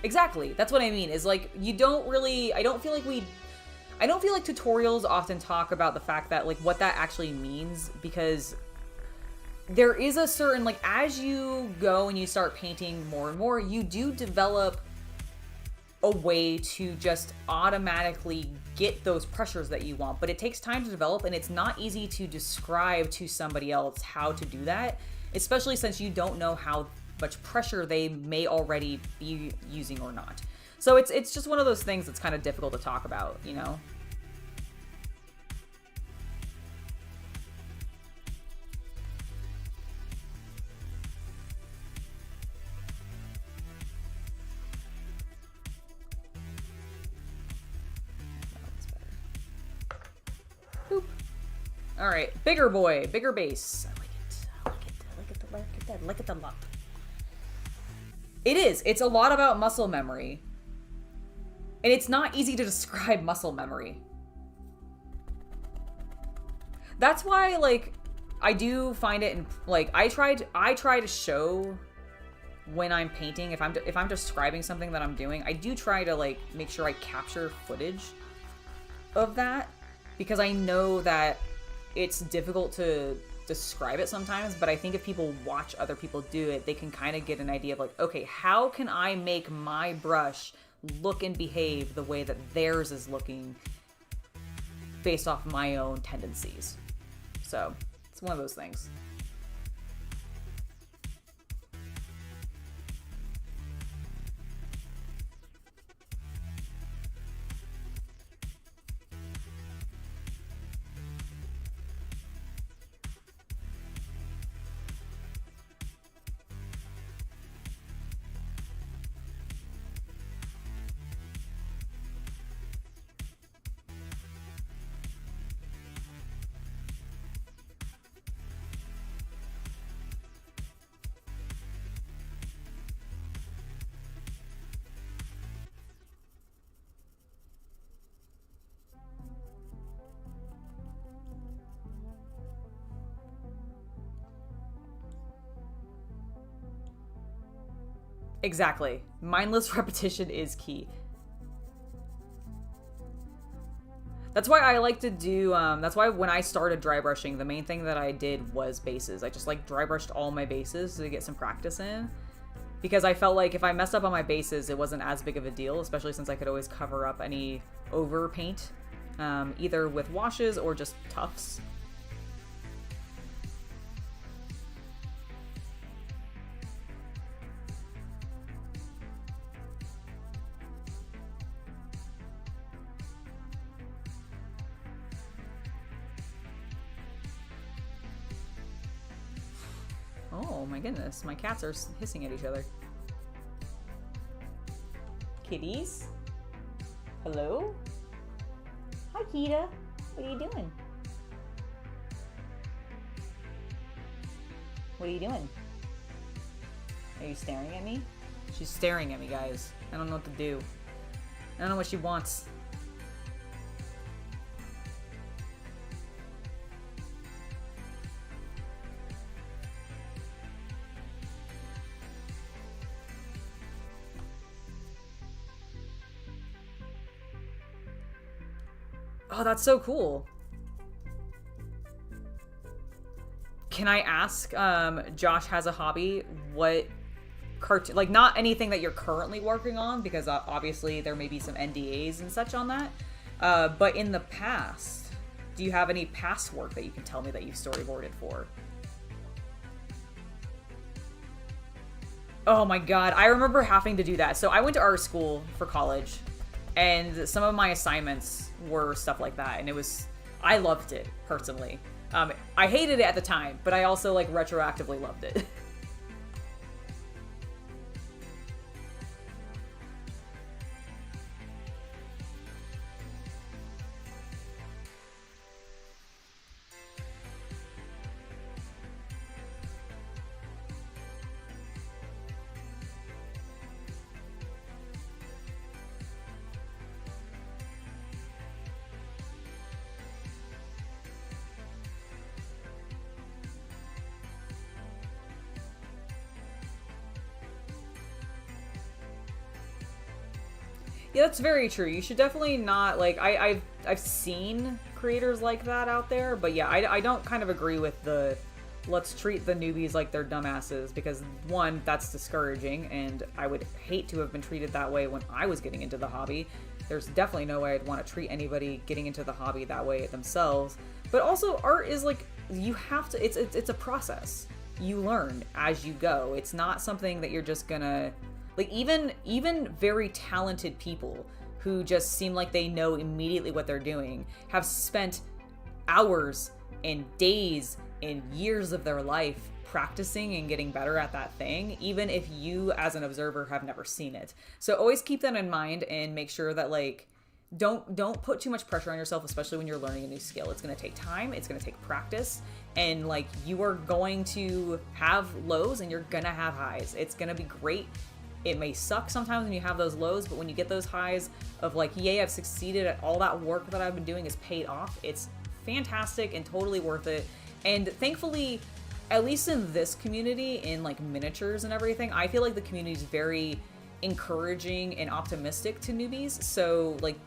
Exactly. That's what I mean, is like, I don't feel like tutorials often talk about the fact that, like, what that actually means, because there is a certain, like, as you go and you start painting more and more, you do develop a way to just automatically get those pressures that you want, but it takes time to develop, and it's not easy to describe to somebody else how to do that, especially since you don't know how much pressure they may already be using or not. So it's just one of those things that's kind of difficult to talk about, you know? Boop. All right, bigger boy, bigger base. I like it a lot. It is. It's a lot about muscle memory. And it's not easy to describe muscle memory. That's why, like, I do find it, like, I try to show when I'm painting, if I'm describing something that I'm doing, I do try to, like, make sure I capture footage of that, because I know that it's difficult to describe it sometimes, but I think if people watch other people do it, they can kind of get an idea of like, okay, how can I make my brush look and behave the way that theirs is looking based off my own tendencies. So it's one of those things. Exactly. Mindless repetition is key. That's why I like to do, that's why when I started dry brushing, the main thing that I did was bases. I just like dry brushed all my bases to get some practice in. Because I felt like if I messed up on my bases, it wasn't as big of a deal, especially since I could always cover up any over paint, either with washes or just tufts. Oh my goodness, my cats are hissing at each other. Kitties? Hello? Hi, Kita. What are you doing? What are you doing? Are you staring at me? She's staring at me, guys. I don't know what to do. I don't know what she wants. Oh, that's so cool. Can I ask, Josh has a hobby, what cartoon, like not anything that you're currently working on, because obviously there may be some NDAs and such on that, but in the past, do you have any past work that you can tell me that you've storyboarded for? Oh my god, I remember having to do that. So I went to art school for college, and some of my assignments were stuff like that, and I loved it, personally. I hated it at the time, but I also, like, retroactively loved it. Yeah, that's very true. You should definitely not, like, I've seen creators like that out there, but yeah, I don't kind of agree with the let's treat the newbies like they're dumbasses, because one, that's discouraging, and I would hate to have been treated that way when I was getting into the hobby. There's definitely no way I'd want to treat anybody getting into the hobby that way themselves. But also, art is like, you have to, it's a process. You learn as you go. It's not something that you're just gonna, like, even very talented people who just seem like they know immediately what they're doing have spent hours and days and years of their life practicing and getting better at that thing, even if you as an observer have never seen it. So always keep that in mind and make sure that, like, don't put too much pressure on yourself, especially when you're learning a new skill. It's going to take time, it's going to take practice, and, like, you are going to have lows and you're going to have highs. It's going to be great. It may suck sometimes when you have those lows, but when you get those highs of, like, yay, I've succeeded at all that work that I've been doing is paid off, it's fantastic and totally worth it. And thankfully, at least in this community, in, like, miniatures and everything, I feel like the community is very encouraging and optimistic to newbies. So, like,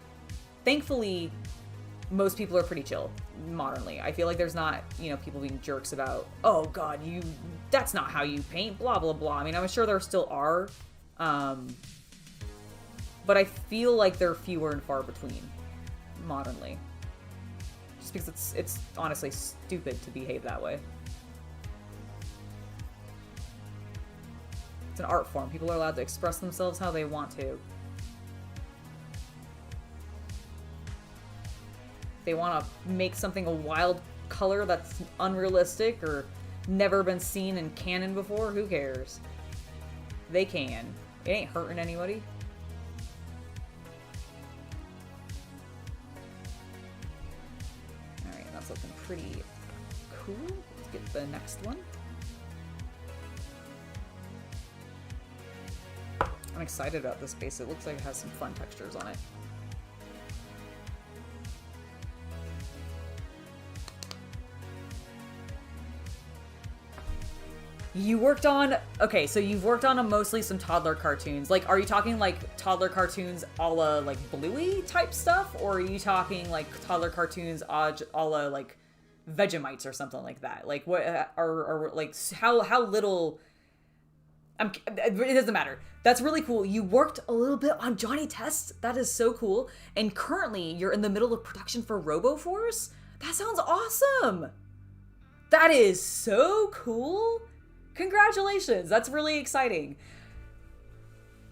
thankfully, most people are pretty chill. modernly. I feel like there's not, you know, people being jerks about, oh god, that's not how you paint, blah blah blah. I mean, I'm sure there still are, but I feel like they're fewer and far between modernly. Just because it's honestly stupid to behave that way. It's an art form. People are allowed to express themselves how they want to. They want to make something a wild color that's unrealistic or never been seen in canon before, who cares? They can. It ain't hurting anybody. Alright, that's looking pretty cool. Let's get the next one. I'm excited about this base. It looks like it has some fun textures on it. You worked on, okay, so you've worked on mostly some toddler cartoons. Like, are you talking like toddler cartoons a la like Bluey type stuff? Or are you talking like toddler cartoons a la like Vegemites or something like that? Like what, or like how little, it doesn't matter. That's really cool. You worked a little bit on Johnny Test. That is so cool. And currently you're in the middle of production for RoboForce. That sounds awesome. That is so cool. Congratulations. That's really exciting.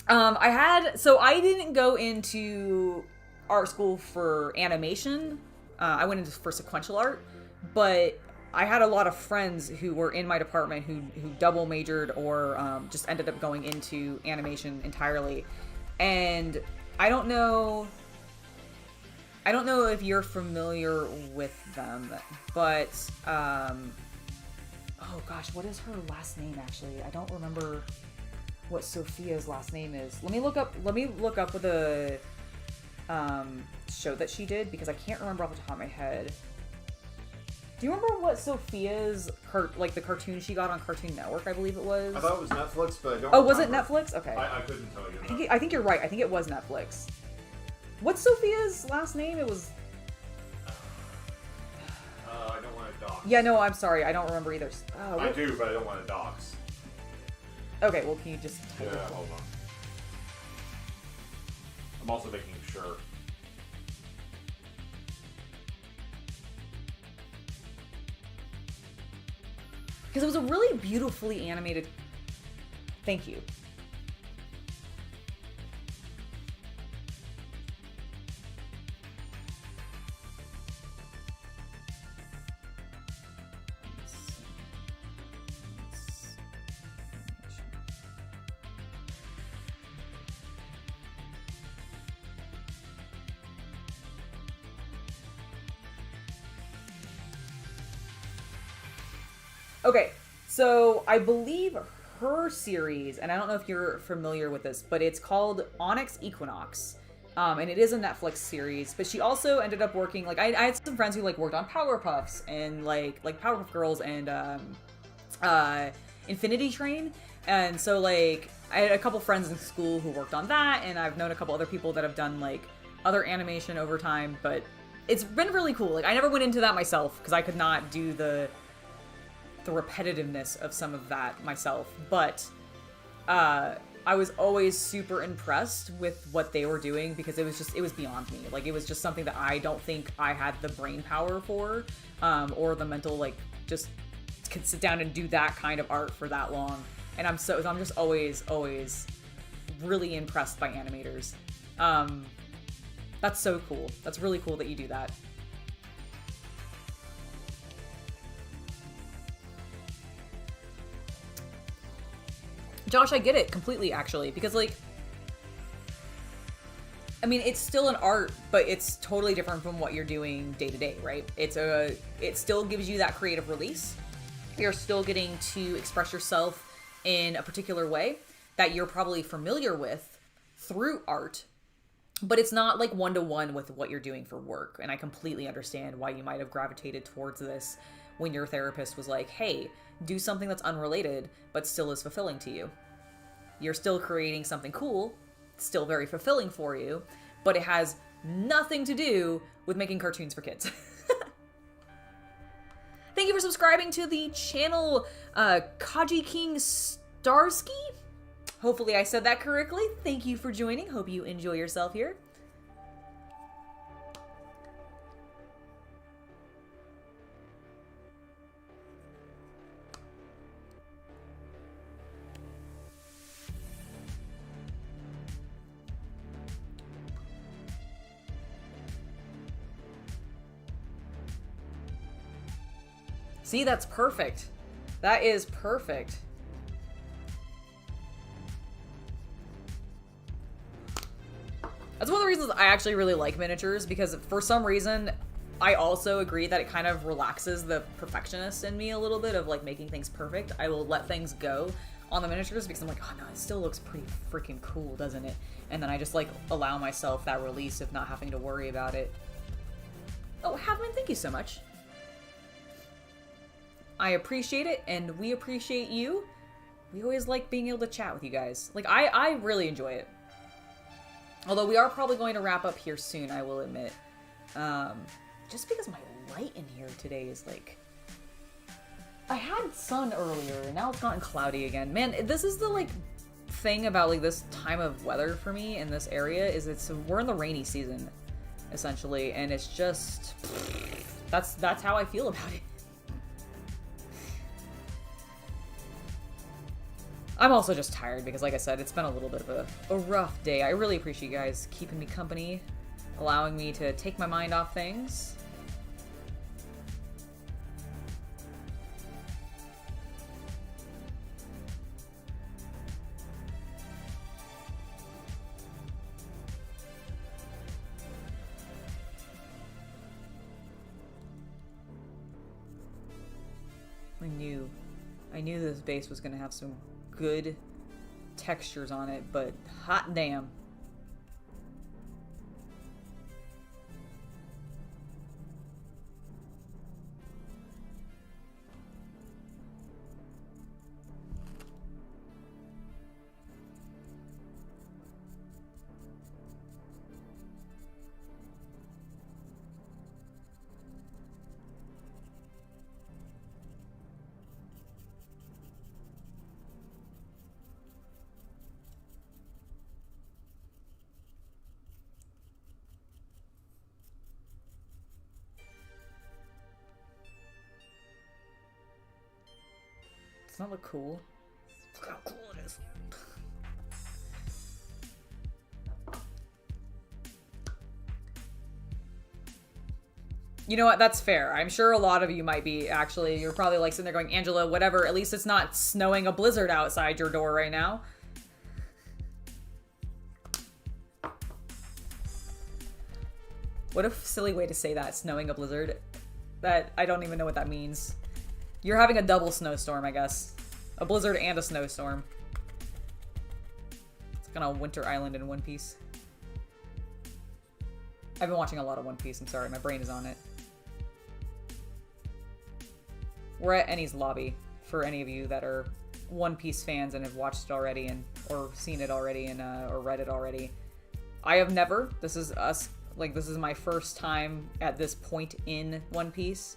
I didn't go into art school for animation. I went into for sequential art, but I had a lot of friends who were in my department who double majored or just ended up going into animation entirely. And I don't know if you're familiar with them, but oh gosh, what is her last name actually? I don't remember what Sophia's last name is. Let me look up with the show that she did, because I can't remember off the top of my head. Do you remember what Sophia's the cartoon she got on Cartoon Network, I believe it was? I thought it was Netflix, but I don't remember. Was it remember. Netflix? Okay. I couldn't tell you. I think you're right. I think it was Netflix. What's Sophia's last name? It was... I don't want to dox. Yeah, no, I'm sorry. I don't remember either. I do, but I don't want to dox. Okay, well, can you just... Yeah, hold on. I'm also making sure. Because it was a really beautifully animated... Thank you. Okay, so I believe her series, and I don't know if you're familiar with this, but it's called Onyx Equinox, and it is a Netflix series. But she also ended up working, like, I had some friends who like worked on Powerpuffs and like Powerpuff Girls and Infinity Train, and so like I had a couple friends in school who worked on that, and I've known a couple other people that have done like other animation over time. But it's been really cool. Like, I never went into that myself because I could not do the repetitiveness of some of that myself, but I was always super impressed with what they were doing, because it was beyond me. Like, it was just something that I don't think I had the brain power for, or the mental, like, just could sit down and do that kind of art for that long. And I'm just always really impressed by animators. That's so cool. That's really cool that you do that. Josh, I get it completely, actually, because, like, I mean, it's still an art, but it's totally different from what you're doing day to day, right? It still gives you that creative release. You're still getting to express yourself in a particular way that you're probably familiar with through art, but it's not like one-to-one with what you're doing for work. And I completely understand why you might have gravitated towards this when your therapist was like, hey, do something that's unrelated, but still is fulfilling to you. You're still creating something cool, still very fulfilling for you, but it has nothing to do with making cartoons for kids. Thank you for subscribing to the channel, Kaji King Starsky. Hopefully I said that correctly. Thank you for joining. Hope you enjoy yourself here. See, that's perfect. That is perfect. That's one of the reasons I actually really like miniatures, because for some reason, I also agree that it kind of relaxes the perfectionist in me a little bit of like making things perfect. I will let things go on the miniatures because I'm like, oh no, it still looks pretty freaking cool, doesn't it? And then I just like allow myself that release of not having to worry about it. Oh, Havman, thank you so much. I appreciate it, and we appreciate you. We always like being able to chat with you guys. Like, I really enjoy it. Although we are probably going to wrap up here soon, I will admit. Just because my light in here today is like... I had sun earlier, and now it's gotten cloudy again. Man, this is the, like, thing about, like, this time of weather for me in this area, is we're in the rainy season, essentially, and it's just... That's how I feel about it. I'm also just tired because, like I said, it's been a little bit of a rough day. I really appreciate you guys keeping me company, allowing me to take my mind off things. I knew this base was going to have some good textures on it, but hot damn. Does that look cool? Look how cool it is. You know what? That's fair. I'm sure a lot of you might be, actually. You're probably like sitting there going, Angela, whatever. At least it's not snowing a blizzard outside your door right now. What a silly way to say that, snowing a blizzard. That, I don't even know what that means. You're having a double snowstorm, I guess. A blizzard and a snowstorm. It's like on a winter island in One Piece. I've been watching a lot of One Piece, I'm sorry, my brain is on it. We're at Ennie's lobby, for any of you that are One Piece fans and have watched it already, or seen it already, or read it already. I have never. This is us, like, this is my first time at this point in One Piece.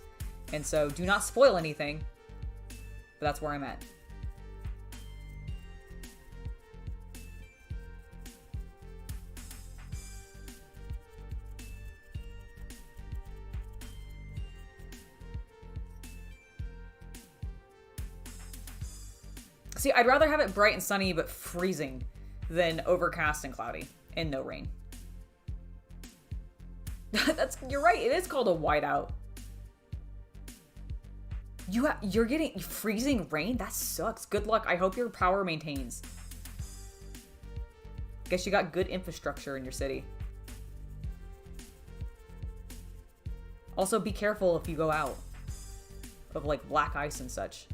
And so, do not spoil anything, but that's where I'm at. See, I'd rather have it bright and sunny but freezing than overcast and cloudy and no rain. You're right, it is called a whiteout. You're getting freezing rain? That sucks. Good luck. I hope your power maintains. Guess you got good infrastructure in your city. Also, be careful if you go out of, like, black ice and such.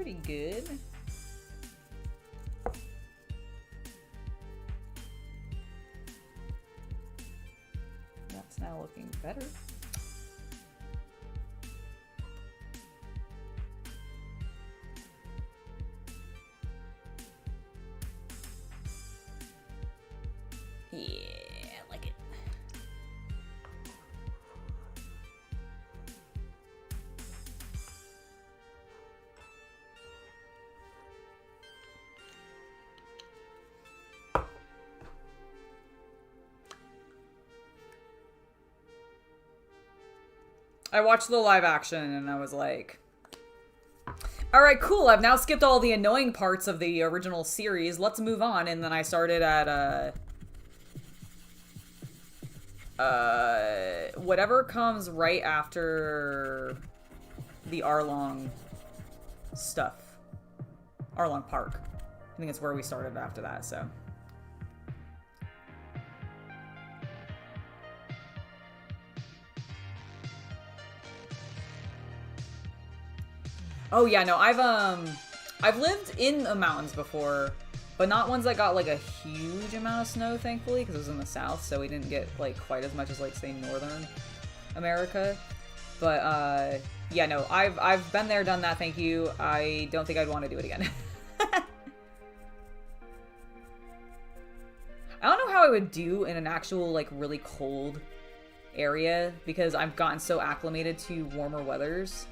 pretty good. That's now looking better. Yeah, I like it. I watched the live action and I was like, alright, cool, I've now skipped all the annoying parts of the original series, let's move on. And then I started at, whatever comes right after the Arlong stuff. Arlong Park. I think it's where we started after that, so. Oh yeah, no, I've lived in the mountains before, but not ones that got like a huge amount of snow, thankfully, because it was in the south, so we didn't get like quite as much as like say northern America. But yeah, no, I've been there, done that, thank you. I don't think I'd want to do it again. I don't know how I would do in an actual like really cold area, because I've gotten so acclimated to warmer weathers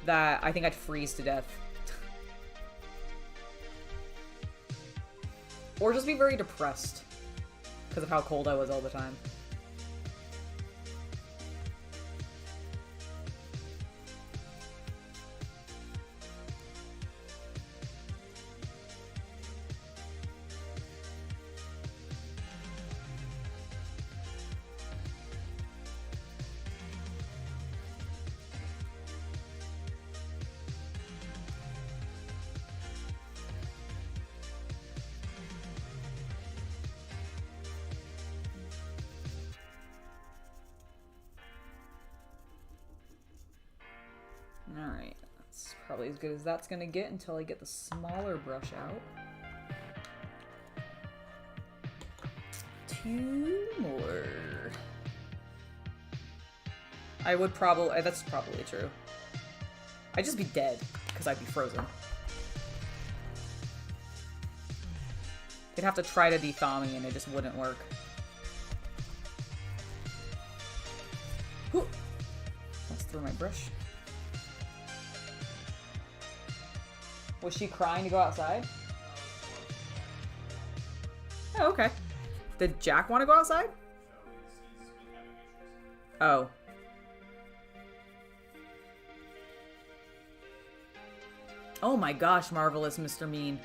that I think I'd freeze to death. Or just be very depressed because of how cold I was all the time. Alright, that's probably as good as that's gonna get until I get the smaller brush out. 2 more. I would probably, that's probably true. I'd just be dead, because I'd be frozen. They'd have to try to de-thaw me and it just wouldn't work. Whew. Let's throw my brush. Was she crying to go outside? Oh, okay. Did Jack want to go outside? Oh. Oh my gosh, marvelous Mr. Mean.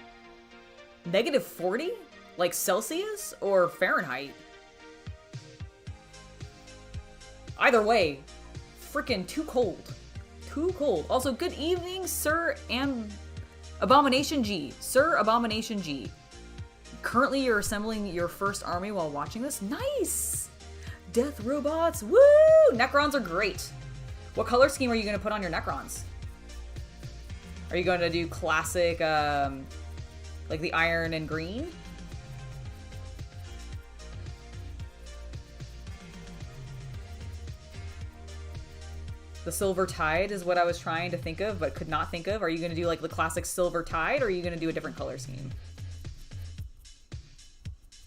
-40? Like Celsius or Fahrenheit? Either way, freaking too cold. Too cold. Also, good evening, Sir Abomination G. Sir Abomination G. Currently, you're assembling your first army while watching this? Nice! Death robots, woo! Necrons are great. What color scheme are you going to put on your Necrons? Are you going to do classic, like the iron and green? The Silver Tide is what I was trying to think of, but could not think of. Are you going to do like the classic Silver Tide, or are you going to do a different color scheme?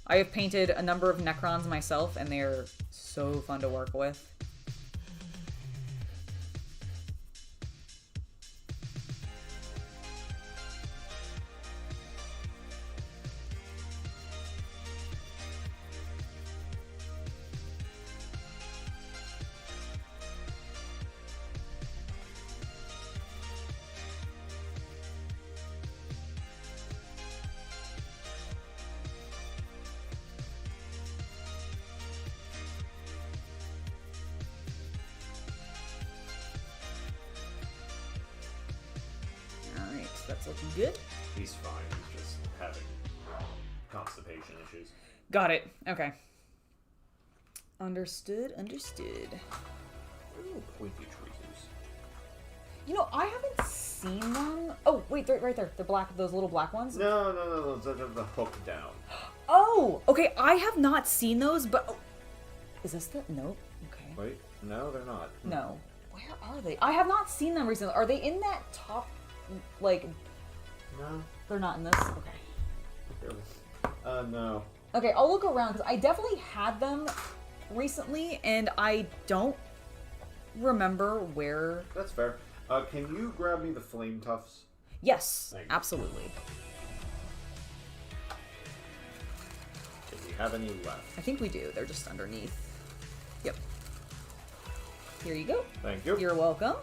I have painted a number of Necrons myself, and they're so fun to work with. That's looking good. He's fine. He's just having constipation issues. Got it. Okay. Understood. Understood. Ooh, pointy tweezers. You know, I haven't seen them Oh, wait, they're right there. They're black, those little black ones? No. Those are the hook down. Oh, okay, I have not seen those, but... Oh. Is this the... Nope. Okay. Wait, no, they're not. No. Where are they? I have not seen them recently. Are they in that top, like... No. They're not in this? Okay. No. Okay, I'll look around, because I definitely had them recently, and I don't remember where... That's fair. Can you grab me the flame tufts? Yes, absolutely. Do we have any left? I think we do. They're just underneath. Yep. Here you go. Thank you. You're welcome.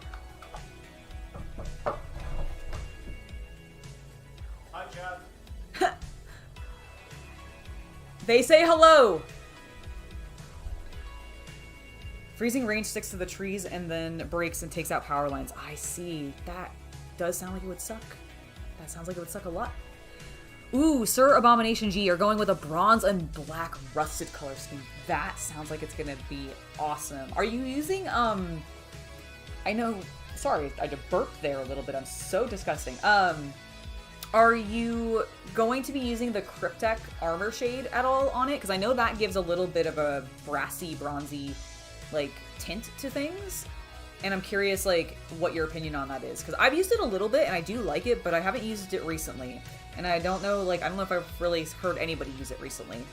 Hi, Chad. They say hello! Freezing range sticks to the trees and then breaks and takes out power lines. I see. That does sound like it would suck. That sounds like it would suck a lot. Ooh, Sir Abomination G, you're going with a bronze and black rusted color scheme. That sounds like it's gonna be awesome. Are you using, I know, sorry, I just burped there a little bit. I'm so disgusting. Are you going to be using the Cryptek armor shade at all on it? Because I know that gives a little bit of a brassy, bronzy, like, tint to things. And I'm curious, like, what your opinion on that is. Because I've used it a little bit, and I do like it, but I haven't used it recently. And I don't know, like, I don't know if I've really heard anybody use it recently.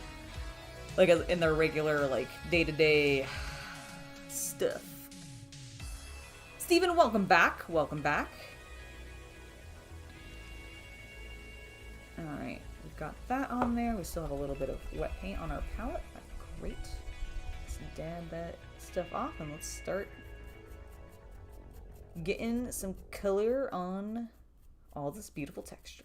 Like, in their regular, like, day-to-day stuff. Steven, welcome back. Welcome back. Alright, we've got that on there. We still have a little bit of wet paint on our palette. That's great. Let's dab that stuff off and let's start getting some color on all this beautiful texture.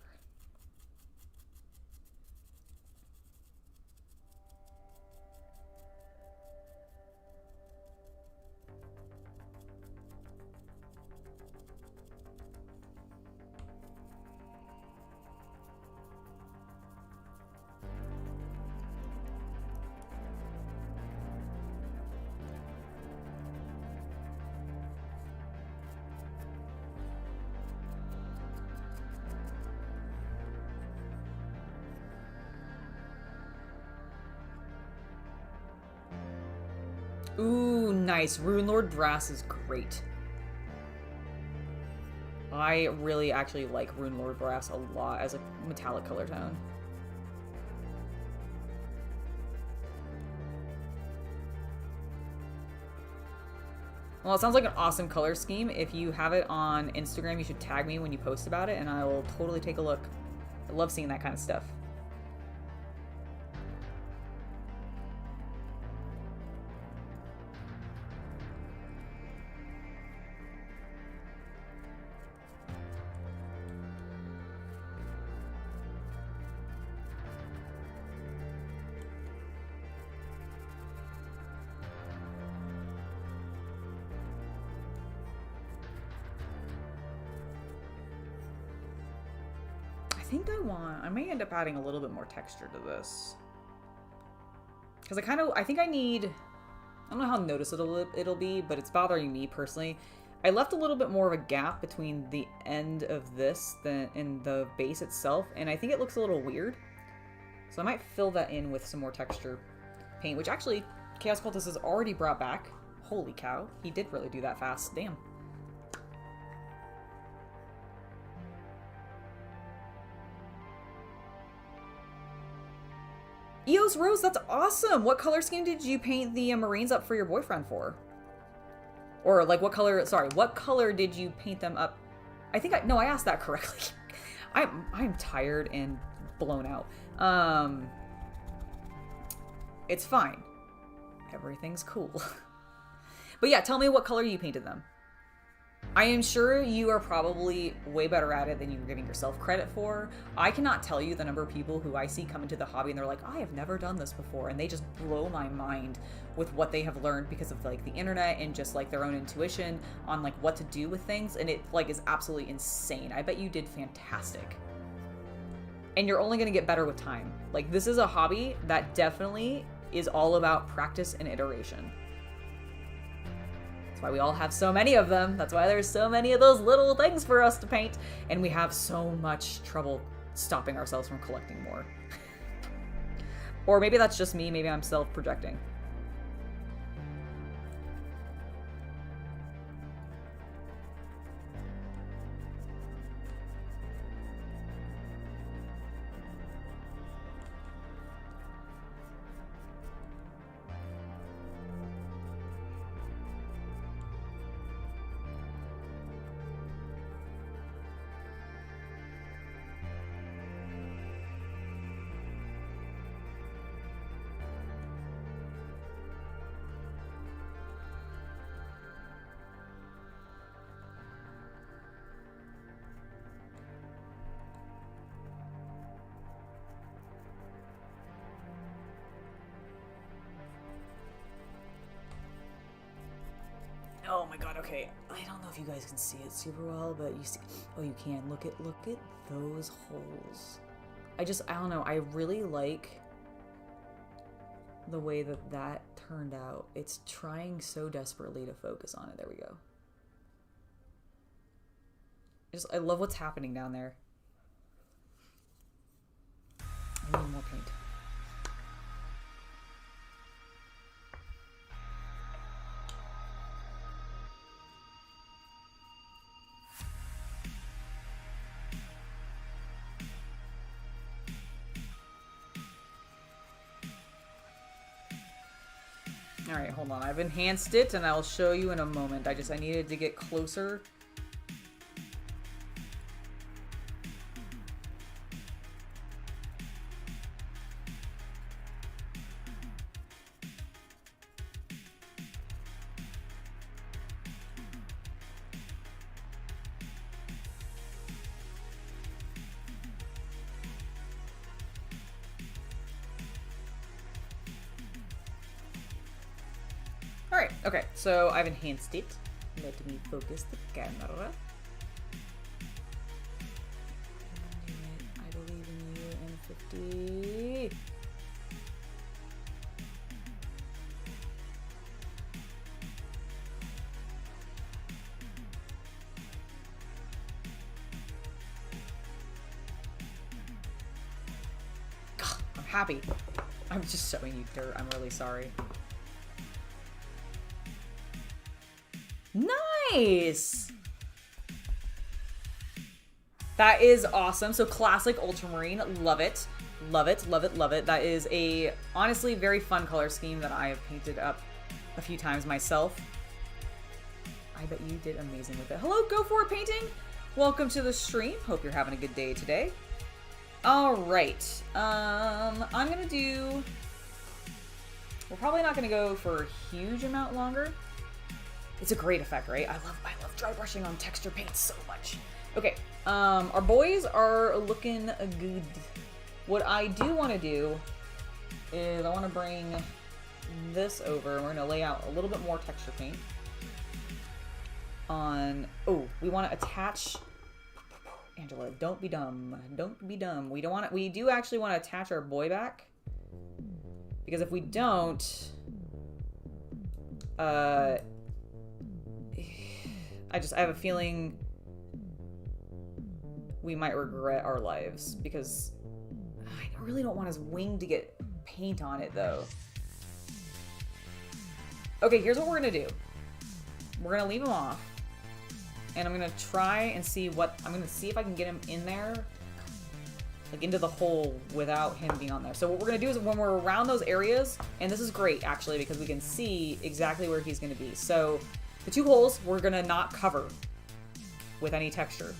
Ooh, nice. Runelord Brass is great. I really actually like Runelord Brass a lot as a metallic color tone. Well, it sounds like an awesome color scheme. If you have it on Instagram, you should tag me when you post about it, and I will totally take a look. I love seeing that kind of stuff. I may end up adding a little bit more texture to this. Because I think I need, I don't know how noticeable it'll be, but it's bothering me personally. I left a little bit more of a gap between the end of this than in the base itself, and I think it looks a little weird. So I might fill that in with some more texture paint, which actually Chaos Cultist has already brought back. Holy cow, he did really do that fast. Damn. Eos Rose, that's awesome! What color scheme did you paint the Marines up for your boyfriend for? Or, like, what color did you paint them up? No, I asked that correctly. I'm tired and blown out. It's fine. Everything's cool. But yeah, tell me what color you painted them. I am sure you are probably way better at it than you're giving yourself credit for. I cannot tell you the number of people who I see come into the hobby and they're like, I have never done this before, and they just blow my mind with what they have learned because of like the internet and just like their own intuition on like what to do with things, and it like is absolutely insane. I bet you did fantastic. And you're only going to get better with time. Like, this is a hobby that definitely is all about practice and iteration. That's why we all have so many of them. That's why there's so many of those little things for us to paint. And we have so much trouble stopping ourselves from collecting more. Or maybe that's just me. Maybe I'm self-projecting. Oh my god, okay. I don't know if you guys can see it super well, but you see... Oh, you can. Look at those holes. I don't know. I really like the way that turned out. It's trying so desperately to focus on it. There we go. I love what's happening down there. I need more paint. Alright, hold on. I've enhanced it, and I'll show you in a moment. I needed to get closer. Alright, okay, so I've enhanced it. Let me focus the camera. I believe in you, N50. God, I'm happy. I'm just showing you dirt. I'm really sorry. Nice! That is awesome. So classic ultramarine. Love it. Love it, love it, love it. That is a, honestly, very fun color scheme that I have painted up a few times myself. I bet you did amazing with it. Hello, Go For It Painting! Welcome to the stream. Hope you're having a good day today. Alright. I'm gonna do... We're probably not gonna go for a huge amount longer. It's a great effect, right? I love dry brushing on texture paint so much. Okay, our boys are looking good. What I do want to do is I want to bring this over. We're going to lay out a little bit more texture paint on... Oh, we want to attach... Angela, don't be dumb. Don't be dumb. We do actually want to attach our boy back. Because if we don't... I have a feeling we might regret our lives because I really don't want his wing to get paint on it though. Okay, here's what we're gonna do. We're gonna leave him off and I'm gonna try and see if I can get him in there, like into the hole without him being on there. So what we're gonna do is when we're around those areas, and this is great actually because we can see exactly where he's gonna be. So the two holes we're gonna not cover with any texture.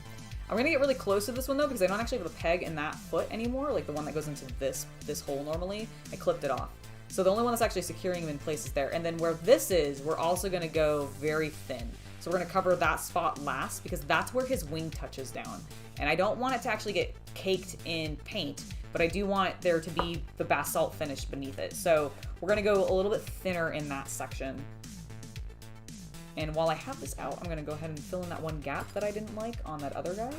I'm gonna get really close to this one though because I don't actually have a peg in that foot anymore, like the one that goes into this hole normally. I clipped it off. So the only one that's actually securing him in place is there. And then where this is, we're also gonna go very thin. So we're gonna cover that spot last because that's where his wing touches down. And I don't want it to actually get caked in paint, but I do want there to be the basalt finish beneath it. So we're gonna go a little bit thinner in that section. And while I have this out, I'm going to go ahead and fill in that one gap that I didn't like on that other guy,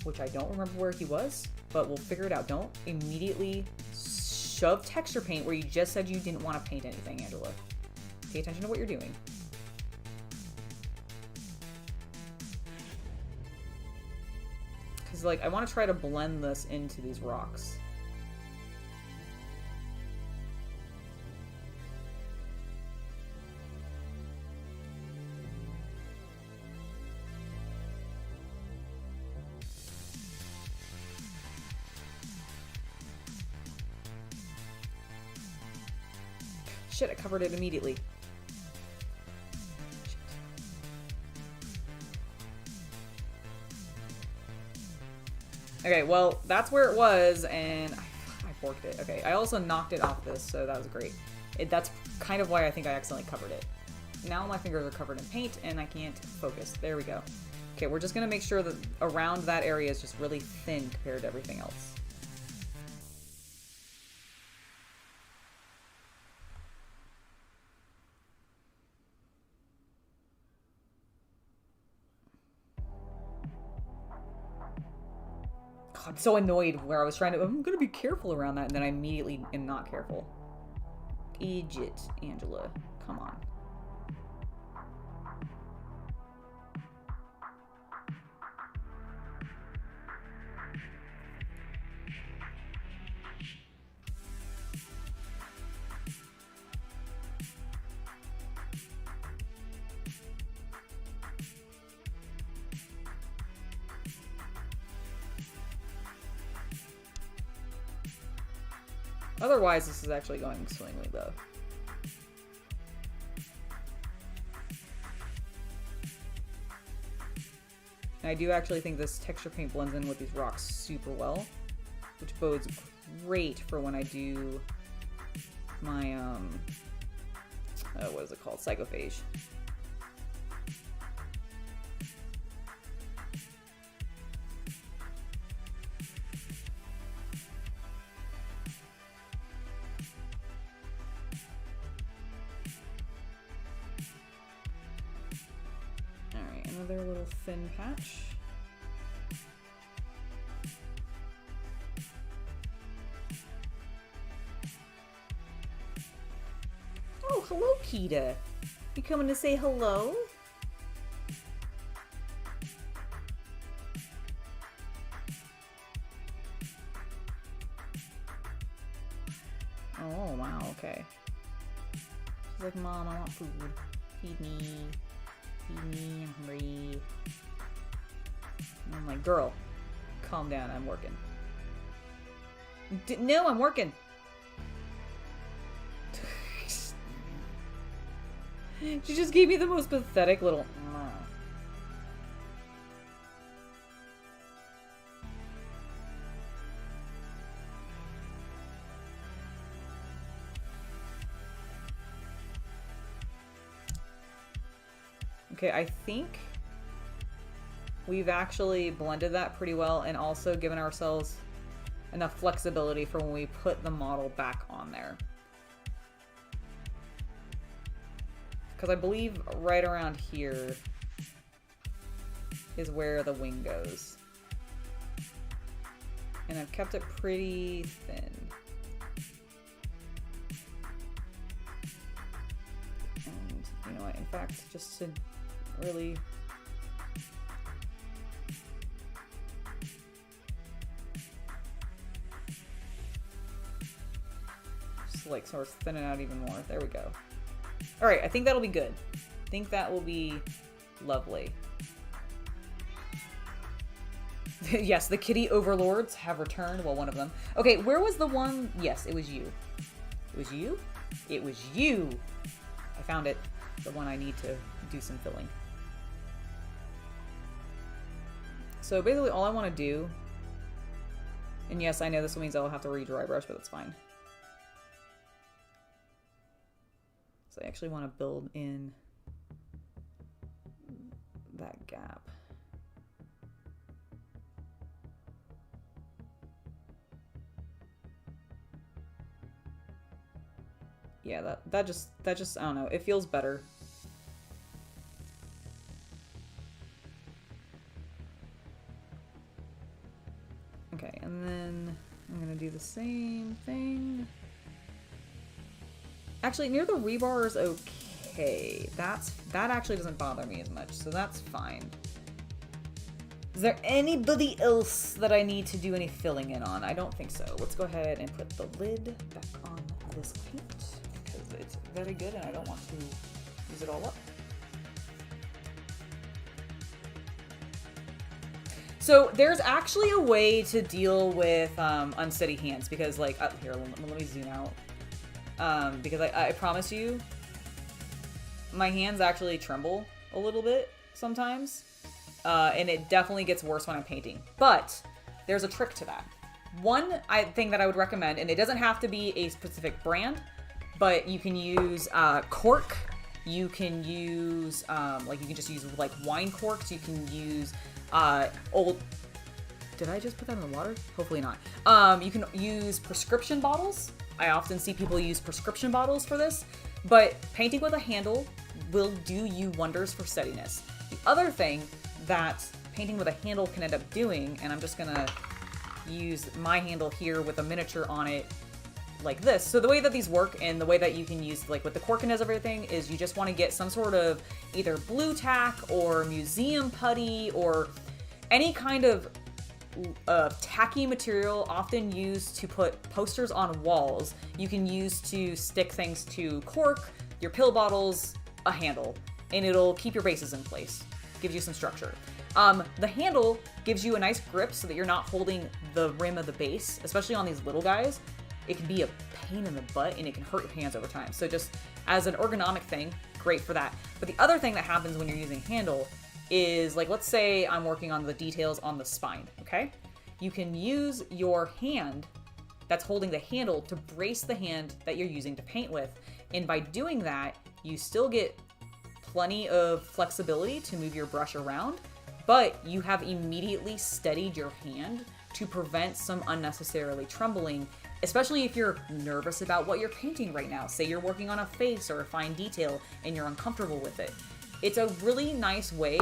which I don't remember where he was, but we'll figure it out. Don't immediately shove texture paint where you just said you didn't want to paint anything, Angela. Pay attention to what you're doing. Because, like, I want to try to blend this into these rocks. Shit, I covered it immediately. Shit. Okay, well, that's where it was, and I borked it. Okay, I also knocked it off this, so that was great. That's kind of why I think I accidentally covered it. Now my fingers are covered in paint, and I can't focus. There we go. Okay, we're just going to make sure that around that area is just really thin compared to everything else. I'm so annoyed where I was trying to, I'm gonna be careful around that, and then I immediately am not careful. Idiot, Angela. Come on. Otherwise, this is actually going swimmingly, though. And I do actually think this texture paint blends in with these rocks super well, which bodes great for when I do my, what is it called? Psychophage. Another little thin patch. Oh, hello, Kita. You coming to say hello? Oh, wow, okay. She's like, Mom, I want food. Feed me. Feed me, I'm hungry. And I'm like, girl, calm down, I'm working. No, I'm working. She just gave me the most pathetic little... Okay, I think we've actually blended that pretty well and also given ourselves enough flexibility for when we put the model back on there. Because I believe right around here is where the wing goes. And I've kept it pretty thin. And, you know what, in fact, just to really just like sort of thin it out even more. There we go. All right, I think that'll be good. I think that will be lovely. Yes, the kitty overlords have returned. Well, one of them. Okay, where was the one? Yes, it was you. It was you? It was you. I found it. The one I need to do some filling. So basically all I want to do, and yes, I know this means I'll have to re-dry brush, but that's fine. So I actually want to build in that gap. Yeah, that just, I don't know, it feels better. Okay, and then I'm gonna do the same thing. Actually, near the rebar is okay. That actually doesn't bother me as much, so that's fine. Is there anybody else that I need to do any filling in on? I don't think so. Let's go ahead and put the lid back on this paint because it's very good and I don't want to use it all up. So there's actually a way to deal with unsteady hands because like, here, let me zoom out. Because I promise you, my hands actually tremble a little bit sometimes. And it definitely gets worse when I'm painting. But there's a trick to that. One thing that I would recommend, and it doesn't have to be a specific brand, but you can use cork. You can use, you can just use like wine corks. You can use old... Did I just put that in the water? Hopefully not. You can use prescription bottles. I often see people use prescription bottles for this. But painting with a handle will do you wonders for steadiness. The other thing that painting with a handle can end up doing, and I'm just gonna use my handle here with a miniature on it like this. So the way that these work and the way that you can use like with the cork and everything is you just want to get some sort of either blue tack or museum putty or any kind of tacky material often used to put posters on walls. You can use to stick things to cork, your pill bottles, a handle, and it'll keep your bases in place. Gives you some structure. The handle gives you a nice grip so that you're not holding the rim of the base, especially on these little guys. It can be a pain in the butt and it can hurt your hands over time. So just as an ergonomic thing, great for that. But the other thing that happens when you're using handle is like, let's say I'm working on the details on the spine, okay? You can use your hand that's holding the handle to brace the hand that you're using to paint with. And by doing that, you still get plenty of flexibility to move your brush around, but you have immediately steadied your hand to prevent some unnecessarily trembling, especially if you're nervous about what you're painting right now. Say you're working on a face or a fine detail and you're uncomfortable with it. It's a really nice way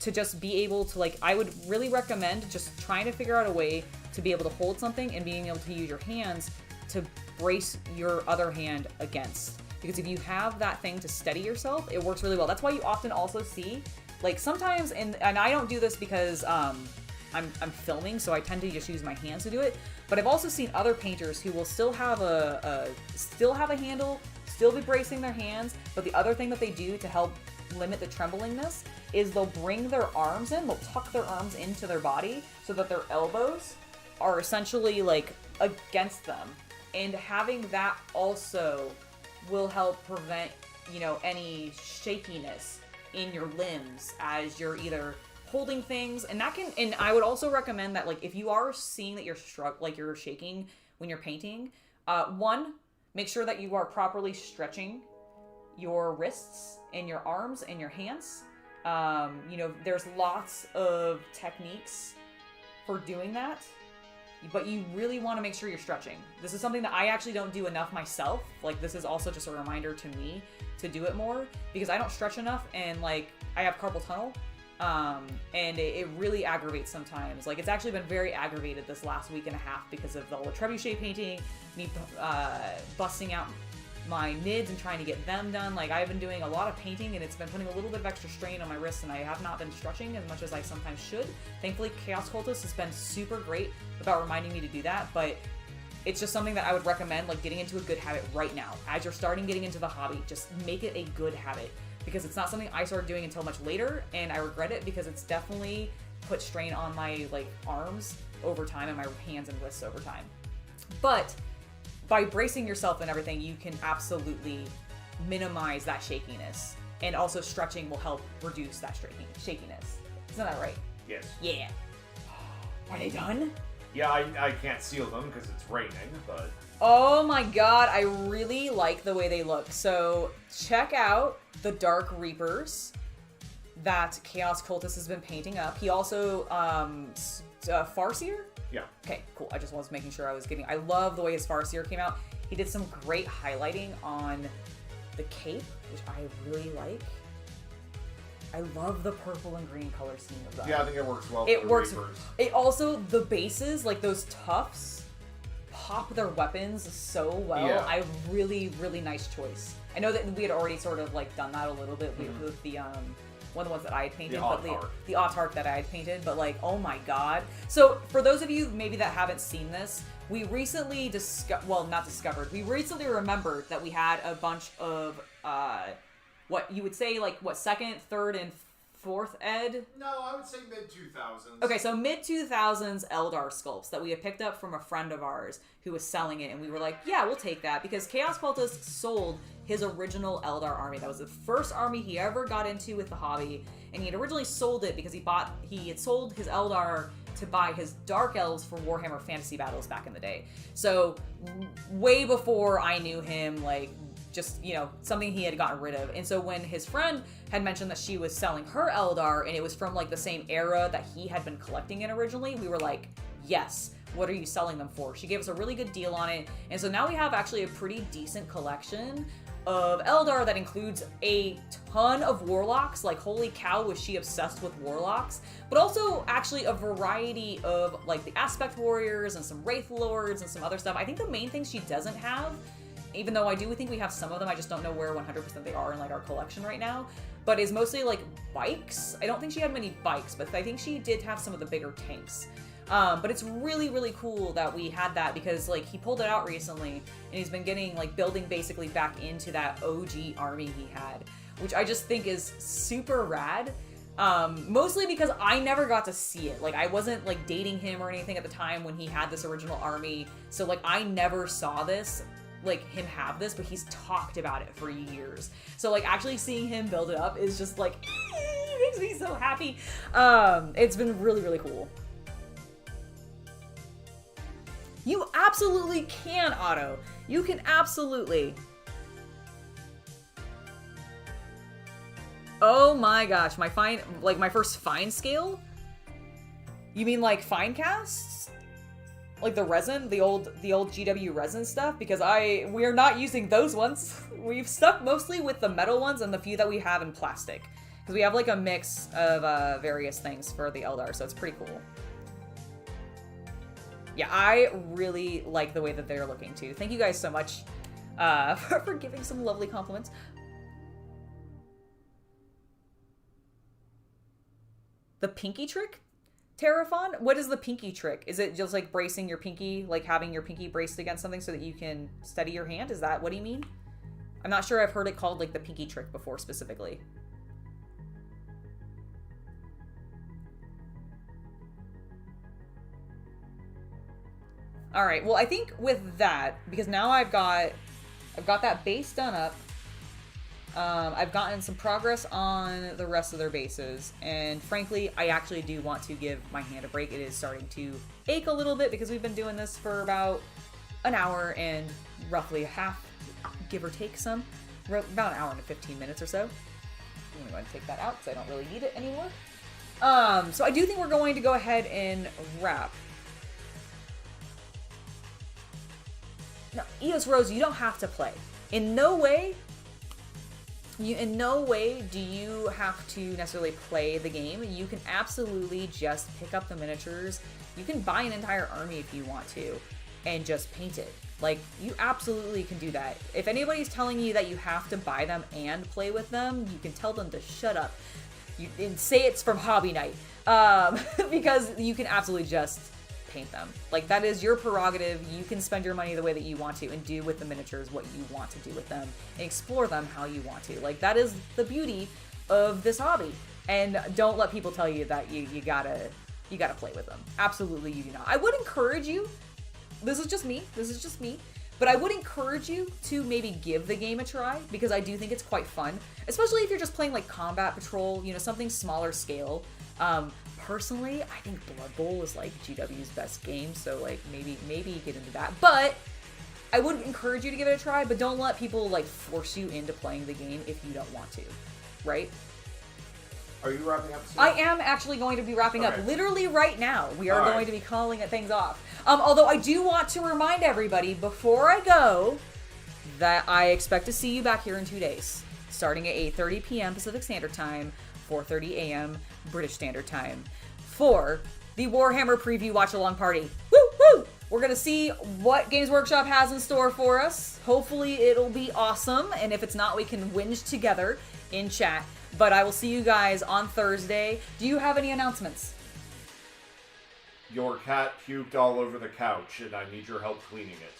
to just be able to, like, I would really recommend just trying to figure out a way to be able to hold something and being able to use your hands to brace your other hand against. Because if you have that thing to steady yourself, it works really well. That's why you often also see, like sometimes, and I don't do this because I'm filming, so I tend to just use my hands to do it. But I've also seen other painters who will still have a handle, still be bracing their hands. But the other thing that they do to help limit the tremblingness is they'll bring their arms in, they'll tuck their arms into their body so that their elbows are essentially like against them. And having that also will help prevent, you know, any shakiness in your limbs as you're either holding things, and that can, and I would also recommend that, like, if you are seeing that you're you're shaking when you're painting, one, make sure that you are properly stretching your wrists and your arms and your hands. You know, there's lots of techniques for doing that, but you really want to make sure you're stretching. This is something that I actually don't do enough myself. Like, this is also just a reminder to me to do it more because I don't stretch enough, and like I have carpal tunnel, and it really aggravates sometimes. Like, it's actually been very aggravated this last week and a half because of all the trebuchet painting, me busting out my mids and trying to get them done. Like, I've been doing a lot of painting and it's been putting a little bit of extra strain on my wrists, and I have not been stretching as much as I sometimes should. Thankfully, Chaos Cultist has been super great about reminding me to do that, but it's just something that I would recommend, like, getting into a good habit right now. As you're starting getting into the hobby, just make it a good habit, because it's not something I started doing until much later, and I regret it because it's definitely put strain on my, like, arms over time and my hands and wrists over time. But by bracing yourself and everything, you can absolutely minimize that shakiness. And also stretching will help reduce that shakiness. Isn't that right? Yes. Yeah. Are they done? Yeah, I can't seal them because it's raining, but... Oh my god, I really like the way they look. So check out the Dark Reapers that Chaos Cultist has been painting up. He also, Farseer? Yeah. Okay, cool. I just was making sure I was getting... I love the way his Farseer came out. He did some great highlighting on the cape, which I really like. I love the purple and green color scheme of that. Yeah, I think it works well. It works. It also, the bases, like those tufts, pop their weapons so well. Yeah. I really, really nice choice. I know that we had already sort of like done that a little bit with the one of the ones that I had painted. The but autarch. the autarch that I had painted, but like, oh my god. So for those of you maybe that haven't seen this, we recently we recently remembered that we had a bunch of, what you would say, like, what, 2nd, 3rd, and 4th ed? No, I would say mid-2000s. Okay, so mid-2000s Eldar sculpts that we had picked up from a friend of ours who was selling it, and we were like, yeah, we'll take that, because Chaos Cultist sold his original Eldar army. That was the first army he ever got into with the hobby, and he had originally sold it because he had sold his Eldar to buy his Dark Elves for Warhammer Fantasy Battles back in the day. So, way before I knew him, like, just, you know, something he had gotten rid of. And so when his friend had mentioned that she was selling her Eldar, and it was from, like, the same era that he had been collecting in originally, we were like, yes, what are you selling them for? She gave us a really good deal on it. And so now we have actually a pretty decent collection of Eldar that includes a ton of Warlocks. Like, holy cow, was she obsessed with Warlocks. But also, actually, a variety of, like, the Aspect Warriors and some Wraith Lords and some other stuff. I think the main thing she doesn't have, even though I do think we have some of them, I just don't know where 100% they are in, like, our collection right now, but is mostly, like, bikes. I don't think she had many bikes, but I think she did have some of the bigger tanks. But it's really, really cool that we had that, because, like, he pulled it out recently, and he's been getting, like, building basically back into that OG army he had, which I just think is super rad. Mostly because I never got to see it. Like, I wasn't, like, dating him or anything at the time when he had this original army, so, like, I never saw this, like, him have this, but he's talked about it for years. So, like, actually seeing him build it up is just, like, makes me so happy. It's been really, really cool. You absolutely can, Otto. You can absolutely. Oh my gosh, my first fine scale? You mean, like, fine casts? Like the resin, the old GW resin stuff, because we are not using those ones. We've stuck mostly with the metal ones and the few that we have in plastic, because we have, like, a mix of various things for the Eldar, so it's pretty cool. Yeah, I really like the way that they're looking too. Thank you guys so much for giving some lovely compliments. The pinky trick? Terraphon? What is the pinky trick? Is it just, like, bracing your pinky, like having your pinky braced against something so that you can steady your hand? Is that what you mean? I'm not sure I've heard it called, like, the pinky trick before specifically. All right, well, I think with that, because now I've got that base done up. I've gotten some progress on the rest of their bases, and frankly, I actually do want to give my hand a break. It is starting to ache a little bit because we've been doing this for about an hour and roughly half, give or take some, about an hour and 15 minutes or so. I'm going to take that out because I don't really need it anymore. So I do think we're going to go ahead and wrap. No, Eos Rose, you don't have to play. In no way do you have to necessarily play the game. You can absolutely just pick up the miniatures. You can buy an entire army if you want to, and just paint it. Like, you absolutely can do that. If anybody's telling you that you have to buy them and play with them, you can tell them to shut up. And say it's from Hobby Night. Because you can absolutely just paint them. Like, that is your prerogative. You can spend your money the way that you want to and do with the miniatures what you want to do with them and explore them how you want to. Like, that is the beauty of this hobby. And don't let people tell you that you gotta play with them. Absolutely you do not. I would encourage you, this is just me, but I would encourage you to maybe give the game a try, because I do think it's quite fun, especially if you're just playing, like, Combat Patrol, you know, something smaller scale. Personally, I think Blood Bowl is, like, GW's best game, so, like, maybe get into that. But I would encourage you to give it a try, but don't let people, like, force you into playing the game if you don't want to, right? Are you wrapping up soon? I am actually going to be wrapping up literally right now. We are going to be calling things off. Although I do want to remind everybody before I go that I expect to see you back here in 2 days, starting at 8:30 p.m. Pacific Standard Time, 4:30 a.m. British Standard Time, for the Warhammer Preview Watch-Along Party. Woo woo! We're gonna see what Games Workshop has in store for us. Hopefully it'll be awesome, and if it's not, we can whinge together in chat. But I will see you guys on Thursday. Do you have any announcements? Your cat puked all over the couch, and I need your help cleaning it.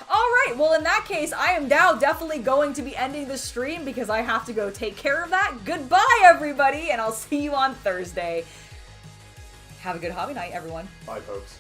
Alright, well in that case, I am now definitely going to be ending the stream because I have to go take care of that. Goodbye, everybody, and I'll see you on Thursday. Have a good hobby night, everyone. Bye, folks.